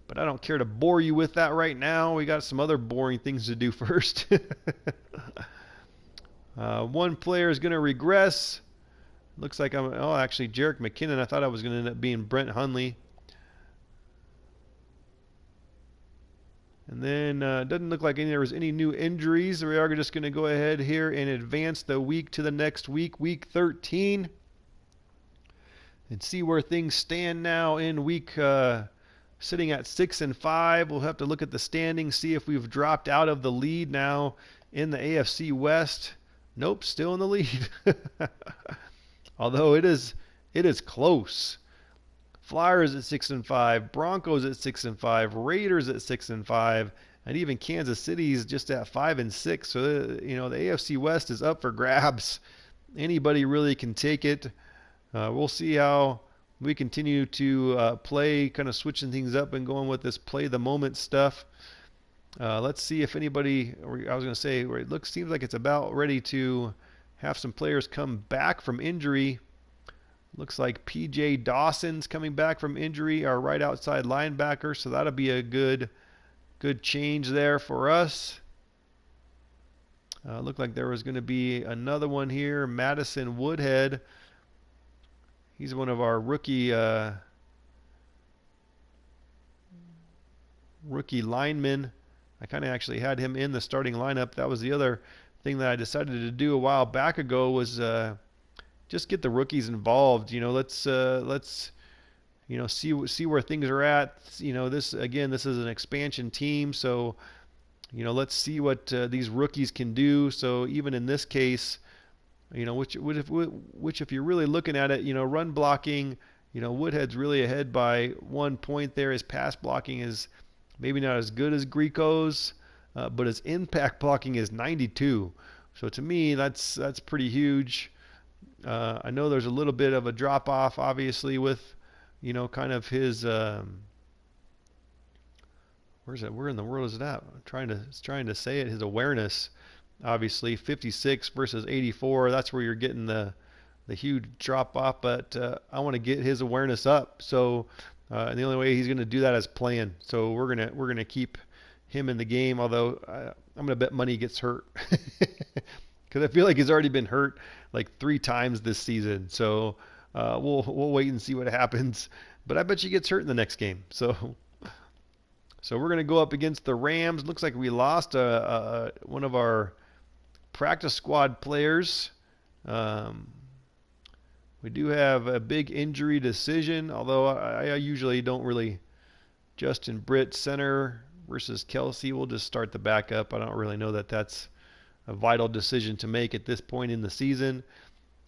but I don't care to bore you with that right now. We got some other boring things to do first. One player is going to regress. Looks like actually Jerick McKinnon. I thought I was going to end up being Brent Hundley. And then doesn't look like there was any new injuries. We are just going to go ahead here and advance the week to the next week, week 13, and see where things stand now in week sitting at 6-5. We'll have to look at the standings, see if we've dropped out of the lead now in the AFC West. Nope, still in the lead. Although it is close. Flyers at 6-5, Broncos at 6-5, Raiders at 6-5, and even Kansas City's just at 5-6. So you know, the AFC West is up for grabs. Anybody really can take it. We'll see how we continue to play, kind of switching things up and going with this play the moment stuff. Let's see if anybody, I was going to say, it seems like it's about ready to have some players come back from injury. Looks like P.J. Dawson's coming back from injury, our right outside linebacker, so that'll be a good change there for us. Looked like there was going to be another one here, Madison Woodhead. He's one of our rookie linemen. I kind of actually had him in the starting lineup. That was the other thing that I decided to do a while back ago, was just get the rookies involved. You know, let's you know, see where things are at. You know, this is an expansion team, so you know, let's see what these rookies can do. So even in this case, you know, which if you're really looking at it, you know, run blocking, you know, Woodhead's really ahead by 1 point there. His pass blocking is maybe not as good as Greco's, but his impact blocking is 92. So to me, that's pretty huge. I know there's a little bit of a drop off, obviously, with, you know, kind of his where in the world is it at? I'm trying to say it. His awareness, obviously, 56 versus 84. That's where you're getting the huge drop off. But I want to get his awareness up. So and the only way he's going to do that is playing. So we're gonna keep him in the game. Although I'm gonna bet money he gets hurt because I feel like he's already been hurt like 3 times this season. So we'll wait and see what happens. But I bet he gets hurt in the next game. So we're going to go up against the Rams. Looks like we lost one of our practice squad players. We do have a big injury decision, although I usually don't really. Justin Britt, center versus Kelsey. We'll just start the backup. I don't really know that that's a vital decision to make at this point in the season.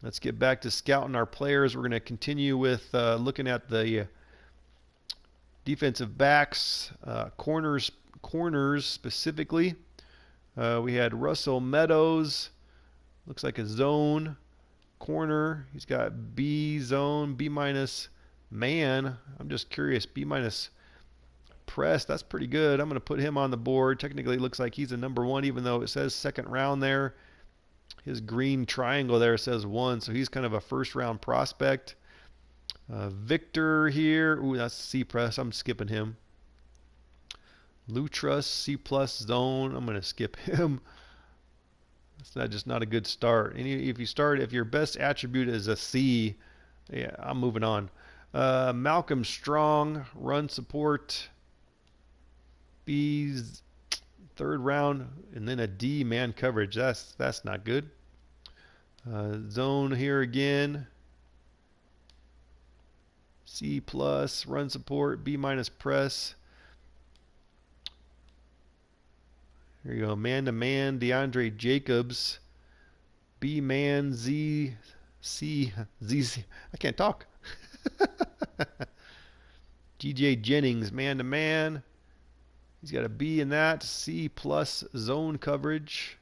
Let's get back to scouting our players. We're going to continue with looking at the defensive backs, corners specifically. We had Russell Meadows, looks like a zone corner. He's got B zone, B minus man. I'm just curious, B minus press. That's pretty good. I'm going to put him on the board. Technically, it looks like he's a number 1, even though it says second round there. His green triangle there says 1, so he's kind of a first round prospect. Victor here. Ooh, that's C press. I'm skipping him. Lutras, C plus zone. I'm going to skip him. That's just not a good start. And if your best attribute is a C, yeah, I'm moving on. Malcolm Strong, run support. B's third round, and then a D man coverage. That's not good. Zone here again. C plus, run support, B minus press. Here you go, man to man, DeAndre Jacobs, B man, Z, C, Z, I can't talk. GJ Jennings, man to man. He's got a B in that, C plus zone coverage.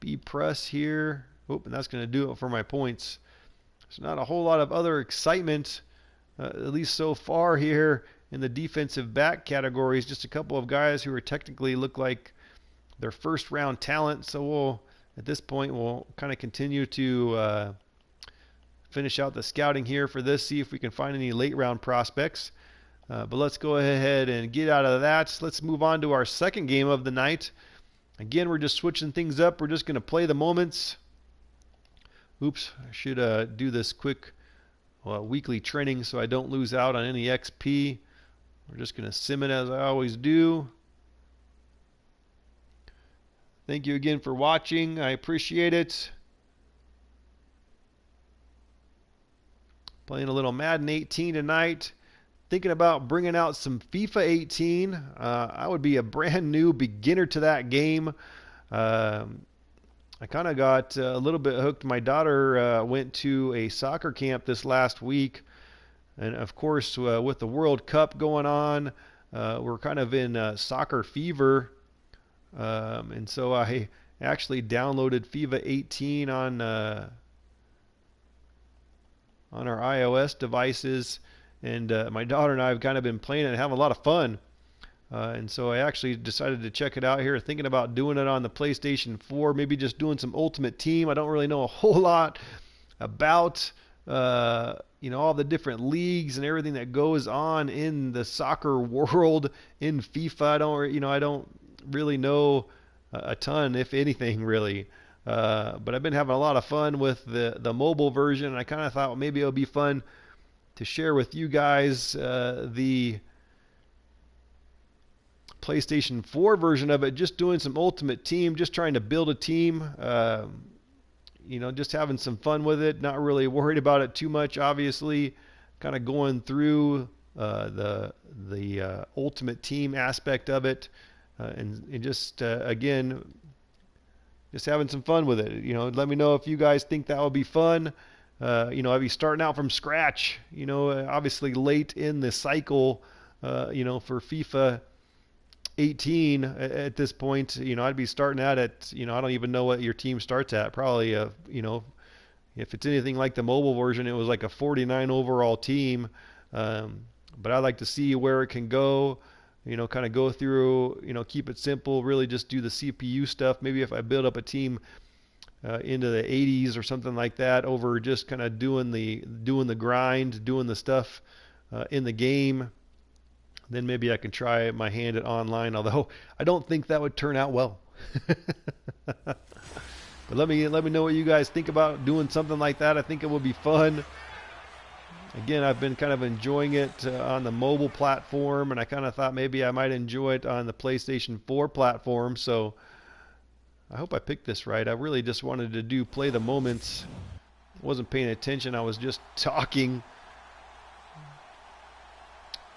B press here. Oh, and that's going to do it for my points. There's not a whole lot of other excitement, at least so far here in the defensive back categories. Just a couple of guys who are technically look like their first round talent. So at this point, we'll kind of continue to finish out the scouting here for this, see if we can find any late round prospects. But let's go ahead and get out of that. Let's move on to our second game of the night. Again, we're just switching things up. We're just going to play the moments. Oops, I should do this quick weekly training so I don't lose out on any XP. We're just going to sim it as I always do. Thank you again for watching. I appreciate it. Playing a little Madden 18 tonight. Thinking about bringing out some FIFA 18. I would be a brand new beginner to that game. I kind of got a little bit hooked. My daughter went to a soccer camp this last week. And of course, with the World Cup going on, we're kind of in soccer fever. And so I actually downloaded FIFA 18 on our iOS devices. And my daughter and I have kind of been playing it and having a lot of fun. And so I actually decided to check it out here, thinking about doing it on the PlayStation 4, maybe just doing some Ultimate Team. I don't really know a whole lot about all the different leagues and everything that goes on in the soccer world in FIFA. I don't really know a ton, if anything, really. But I've been having a lot of fun with the mobile version, and I kind of thought, well, maybe it'll be fun to share with you guys the PlayStation 4 version of it, just doing some Ultimate Team, just trying to build a team, just having some fun with it, not really worried about it too much, obviously, kind of going through the Ultimate Team aspect of it, and just, again, just having some fun with it. Let me know if you guys think that would be fun. I'd be starting out from scratch, obviously late in the cycle, for FIFA 18 at this point. I'd be starting out at, I don't even know what your team starts at. Probably, if it's anything like the mobile version, it was like a 49 overall team. But I'd like to see where it can go, kind of go through, keep it simple, really just do the CPU stuff. Maybe if I build up a team into the 80s or something like that, over just kind of doing the grind, doing the stuff in the game. Then maybe I can try my hand at online, although I don't think that would turn out well. But let me know what you guys think about doing something like that. I think it will be fun. Again, I've been kind of enjoying it on the mobile platform, and I kind of thought maybe I might enjoy it on the PlayStation 4 platform. So I hope I picked this right. I really just wanted to play the moments. I wasn't paying attention. I was just talking.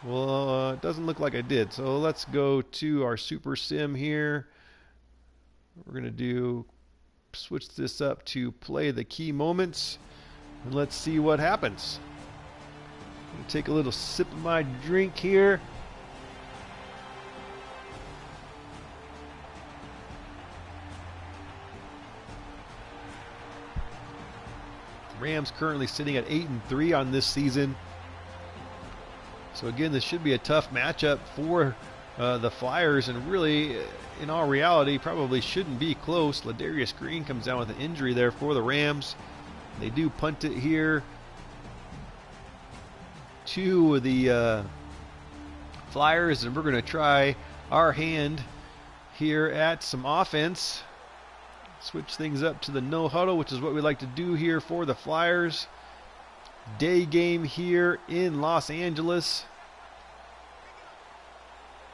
Well, it doesn't look like I did. So let's go to our Super Sim here. We're going to switch this up to play the key moments, and let's see what happens. I'm going to take a little sip of my drink here. Rams currently sitting at 8-3 on this season. So again, this should be a tough matchup for the Flyers, and really, in all reality, probably shouldn't be close. Ladarius Green comes down with an injury there for the Rams. They do punt it here to the Flyers, and we're going to try our hand here at some offense. Switch things up to the no huddle, which is what we like to do here for the Flyers. Day game here in Los Angeles.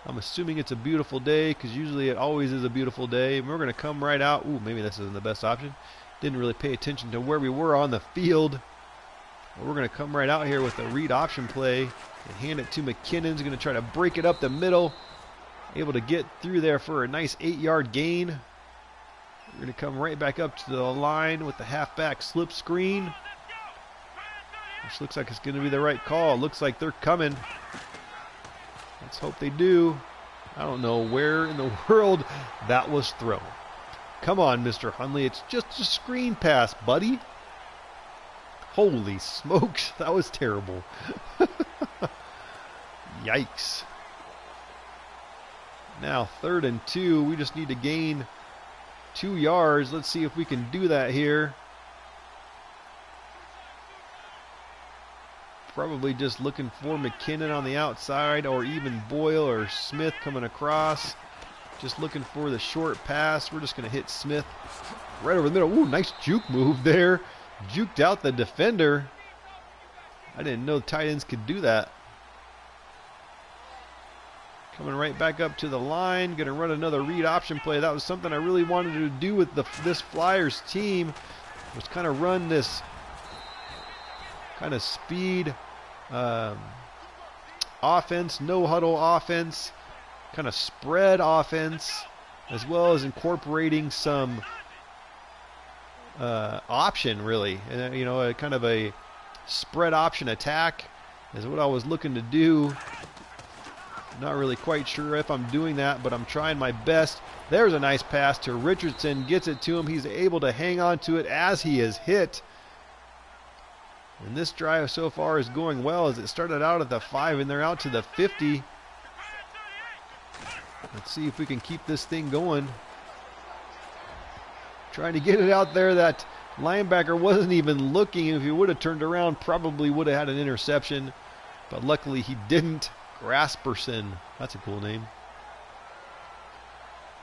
I'm assuming it's a beautiful day, because usually it always is a beautiful day. And we're going to come right out. Ooh, maybe this isn't the best option. Didn't really pay attention to where we were on the field. But we're going to come right out here with a read option play and hand it to McKinnon's going to try to break it up the middle. Able to get through there for a nice 8-yard gain. We're going to come right back up to the line with the halfback slip screen, which looks like it's going to be the right call. It looks like they're coming. Let's hope they do. I don't know where in the world that was thrown. Come on, Mr. Hundley. It's just a screen pass, buddy. Holy smokes. That was terrible. Yikes. Now 3rd and 2. We just need to gain 2 yards. Let's see if we can do that here. Probably just looking for McKinnon on the outside, or even Boyle or Smith coming across. Just looking for the short pass. We're just going to hit Smith right over the middle. Ooh, nice juke move there. Juked out the defender. I didn't know tight ends could do that. Coming right back up to the line. Going to run another read option play. That was something I really wanted to do with this Flyers team. Was kind of run this kind of speed offense, no huddle offense, kind of spread offense, as well as incorporating some option, really. You know, a kind of a spread option attack is what I was looking to do. Not really quite sure if I'm doing that, but I'm trying my best. There's a nice pass to Richardson. Gets it to him. He's able to hang on to it as he is hit. And this drive so far is going well, as it started out at the 5 and they're out to the 50. Let's see if we can keep this thing going. Trying to get it out there. That linebacker wasn't even looking. If he would have turned around, probably would have had an interception. But luckily he didn't. Grasperson. That's a cool name.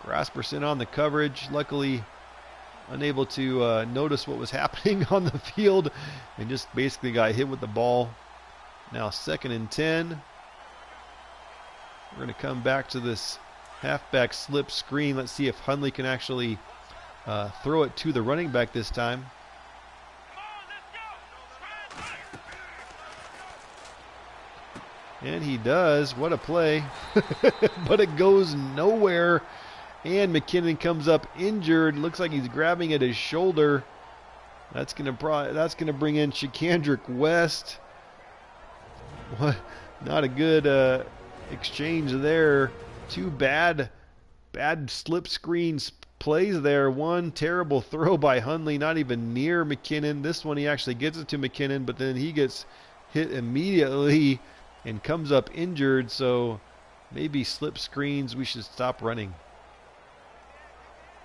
Grasperson on the coverage. Luckily unable to notice what was happening on the field and just basically got hit with the ball. Now 2nd and 10. We're going to come back to this halfback slip screen. Let's see if Hundley can actually throw it to the running back this time. And he does. What a play. But it goes nowhere. And McKinnon comes up injured. Looks like he's grabbing at his shoulder. That's gonna bring in Shakandrick West. What? Not a good exchange there. Two bad slip screens plays there. One terrible throw by Hundley, not even near McKinnon. This one he actually gets it to McKinnon, but then he gets hit immediately and comes up injured. So maybe slip screens, we should stop running.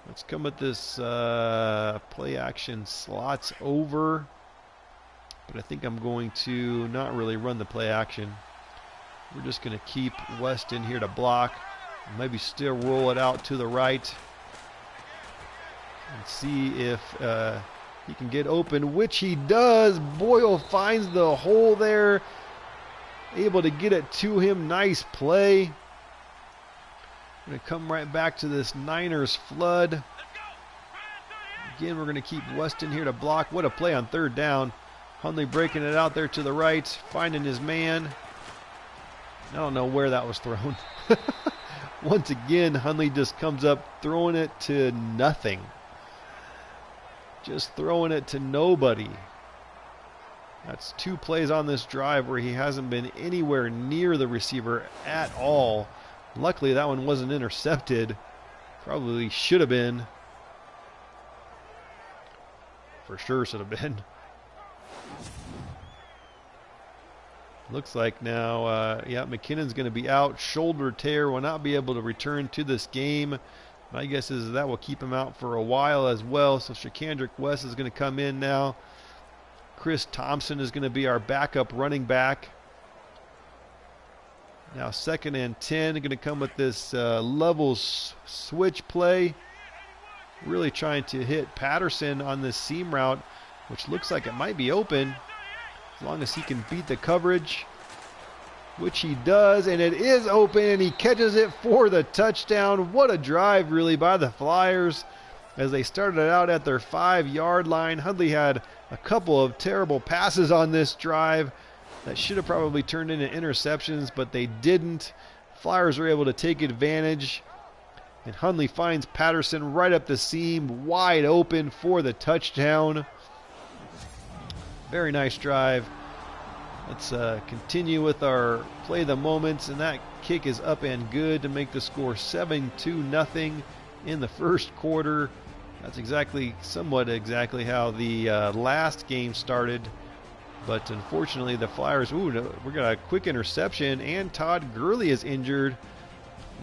Let's come at this play action slots over. But I think I'm going to not really run the play action. We're just going to keep West in here to block. Maybe still roll it out to the right. And see if he can get open, which he does. Boyle finds the hole there. Able to get it to him. Nice play. Going to come right back to this Niners flood. Again, we're going to keep West in here to block. What a play on 3rd down. Hundley breaking it out there to the right, finding his man. I don't know where that was thrown. Once again, Hundley just comes up throwing it to nothing. Just throwing it to nobody. That's 2 plays on this drive where he hasn't been anywhere near the receiver at all. Luckily, that one wasn't intercepted. Probably should have been. For sure should have been. Looks like now, yeah, McKinnon's going to be out. Shoulder tear, will not be able to return to this game. My guess is that will keep him out for a while as well. So Shakandrick West is going to come in now. Chris Thompson is going to be our backup running back. Now 2nd and 10, going to come with this level switch play. Really trying to hit Patterson on this seam route, which looks like it might be open. As long as he can beat the coverage, which he does, and it is open, and he catches it for the touchdown. What a drive, really, by the Flyers as they started out at their 5-yard line. Hundley had a couple of terrible passes on this drive that should have probably turned into interceptions, but they didn't. Flyers were able to take advantage, and Hundley finds Patterson right up the seam, wide open for the touchdown. Very nice drive. Let's continue with our play the moments, and that kick is up and good to make the score 7-0 in the first quarter. That's somewhat exactly how the last game started. But unfortunately, the Flyers, we got a quick interception, and Todd Gurley is injured.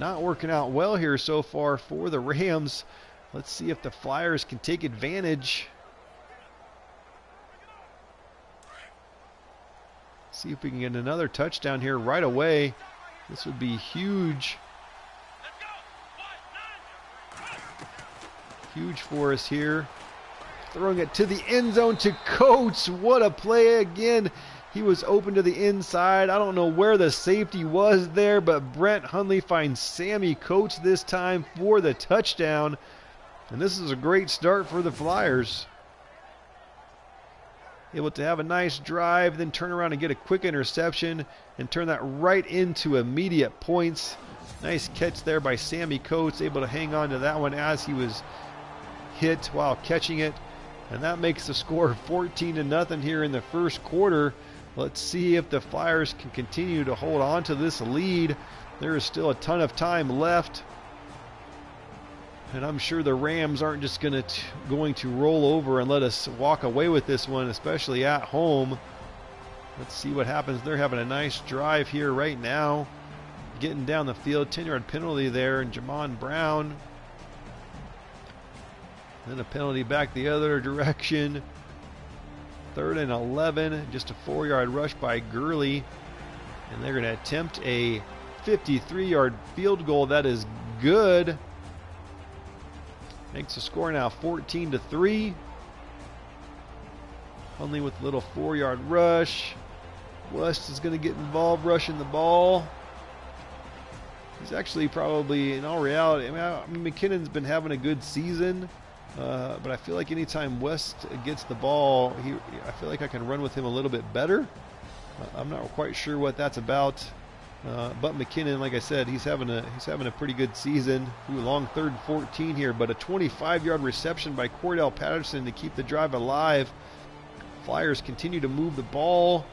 Not working out well here so far for the Rams. Let's see if the Flyers can take advantage. See if we can get another touchdown here right away. This would be huge. Huge for us here. Throwing it to the end zone to Coates. What a play again. He was open to the inside. I don't know where the safety was there, but Brent Hundley finds Sammy Coates this time for the touchdown. And this is a great start for the Flyers. Able to have a nice drive, then turn around and get a quick interception and turn that right into immediate points. Nice catch there by Sammy Coates, able to hang on to that one as he was hit while catching it. And that makes the score 14-0 here in the first quarter. Let's see if the Flyers can continue to hold on to this lead. There is still a ton of time left. And I'm sure the Rams aren't just going to roll over and let us walk away with this one, especially at home. Let's see what happens. They're having a nice drive here right now. Getting down the field, 10-yard penalty there, and Jamon Brown. Then a penalty back the other direction. 3rd and 11, just a 4-yard rush by Gurley. And they're going to attempt a 53-yard field goal. That is good. Makes the score now 14-3. Hundley with a little 4-yard rush. West is going to get involved rushing the ball. He's actually probably, in all reality, I mean McKinnon's been having a good season, but I feel like anytime West gets the ball, I feel like I can run with him a little bit better. I'm not quite sure what that's about. But McKinnon, like I said, he's having a pretty good season. Ooh, long 3rd and 14 here, but a 25-yard reception by Cordell Patterson to keep the drive alive. Flyers continue to move the ball.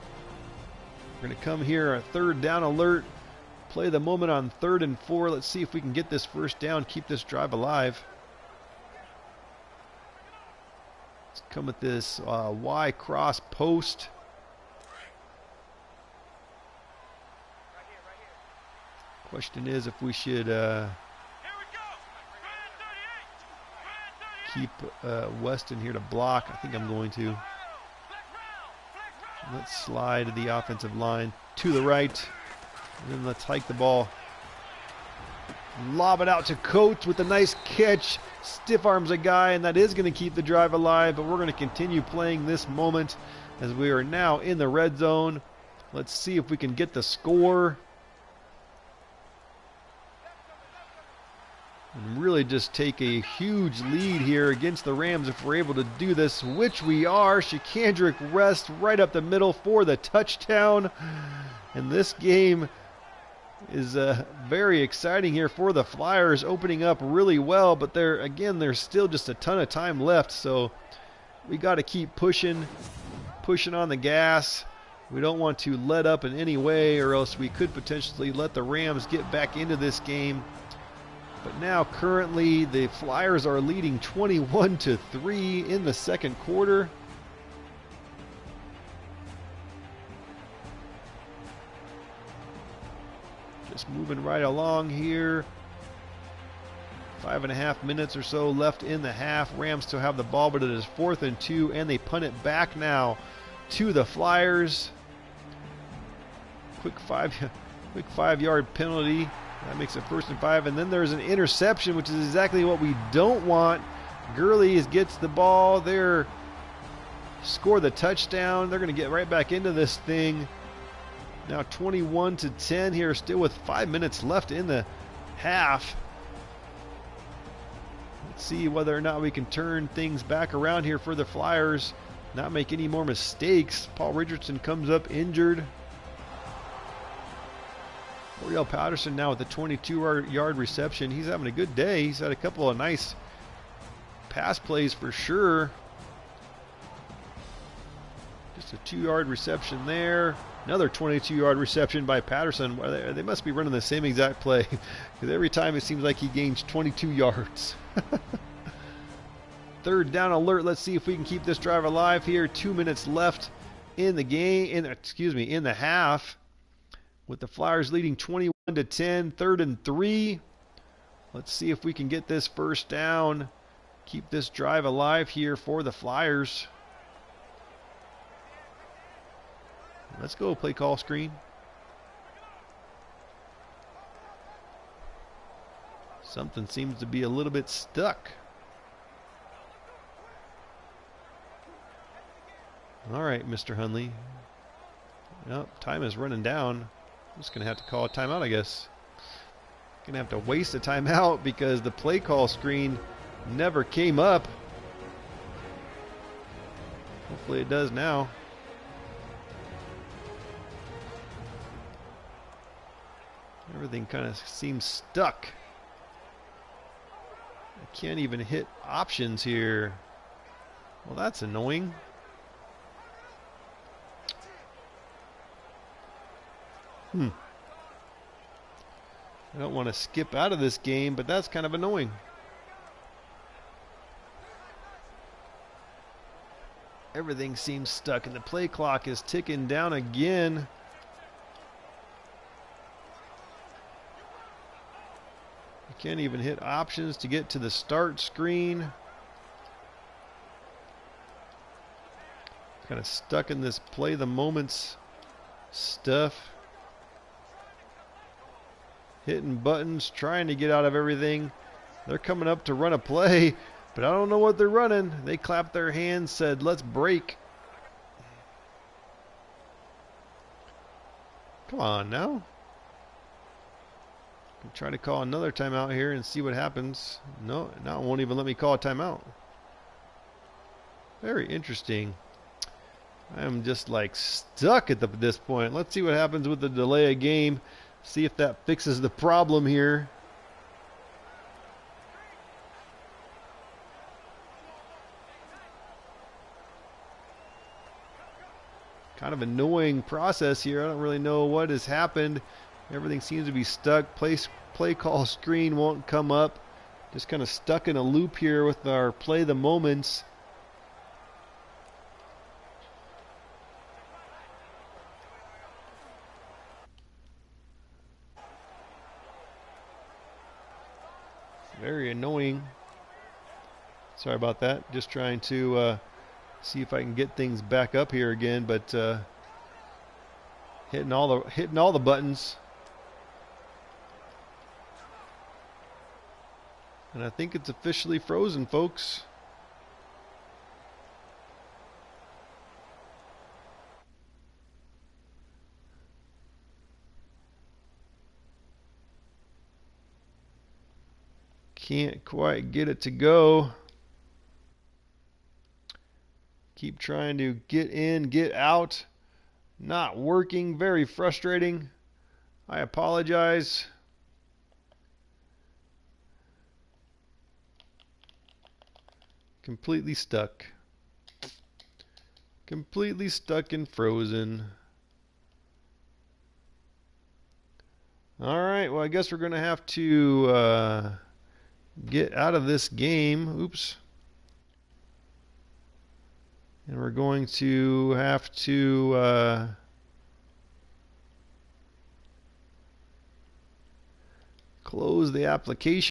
We're going to come here, a 3rd down alert. Play the moment on 3rd and 4. Let's see if we can get this first down, keep this drive alive. Let's come with this Y cross post. Question is if we should keep Weston here to block. I think I'm going to. Let's slide the offensive line to the right. And then let's hike the ball. Lob it out to Coates with a nice catch. Stiff arms a guy, and that is going to keep the drive alive. But we're going to continue playing this moment as we are now in the red zone. Let's see if we can get the score. And really just take a huge lead here against the Rams if we're able to do this, which we are. Shakandrick West right up the middle for the touchdown. And this game is very exciting here for the Flyers, opening up really well, but there's still just a ton of time left, so we got to keep pushing on the gas. We don't want to let up in any way, or else we could potentially let the Rams get back into this game. But now currently the Flyers are leading 21-3 in the second quarter. Just moving right along here. 5.5 minutes or so left in the half. Rams still have the ball, but it is 4th and 2, and they punt it back now to the Flyers. Quick 5-yard penalty. That makes it 1st and 5, and then there's an interception, which is exactly what we don't want. Gurley gets the ball there, score the touchdown. They're going to get right back into this thing. Now 21-10 here, still with 5 minutes left in the half. Let's see whether or not we can turn things back around here for the Flyers, not make any more mistakes. Paul Richardson comes up injured. Oriel Patterson now with a 22-yard reception. He's having a good day. He's had a couple of nice pass plays for sure. Just a 2-yard reception there. Another 22-yard reception by Patterson. They must be running the same exact play, because every time it seems like he gains 22 yards. 3rd down alert. Let's see if we can keep this drive alive here. 2 minutes left in the game. In the half, with the Flyers leading 21-10. 3rd and 3. Let's see if we can get this 1st down. Keep this drive alive here for the Flyers. Let's go play call screen. Something seems to be a little bit stuck. All right, Mr. Hundley. Nope, time is running down. I'm just going to have to call a timeout, I guess. Going to have to waste a timeout because the play call screen never came up. Hopefully it does now. Everything kind of seems stuck. I can't even hit options here. Well, that's annoying. I don't want to skip out of this game, but that's kind of annoying. Everything seems stuck, and the play clock is ticking down again. I can't even hit options to get to the start screen. Kind of stuck in this play the moments stuff. Hitting buttons, trying to get out of everything. They're coming up to run a play, but I don't know what they're running. They clapped their hands, said, let's break. Come on now. I'm trying to call another timeout here and see what happens. No, now it won't even let me call a timeout. Very interesting. I'm just like stuck at this point. Let's see what happens with the delay of game. See if that fixes the problem here. Kind of annoying process here. I don't really know what has happened. Everything seems to be stuck. Play call screen won't come up. Just kind of stuck in a loop here with our play the moments. Very annoying. Sorry about that. Just trying to see if I can get things back up here again, but hitting all the buttons. And I think it's officially frozen, folks. Can't quite get it to go. Keep trying to get in, get out. Not working. Very frustrating. I apologize. Completely stuck. Completely stuck and frozen. Alright, well I guess we're going to have to get out of this game. Oops. And we're going to have to close the application.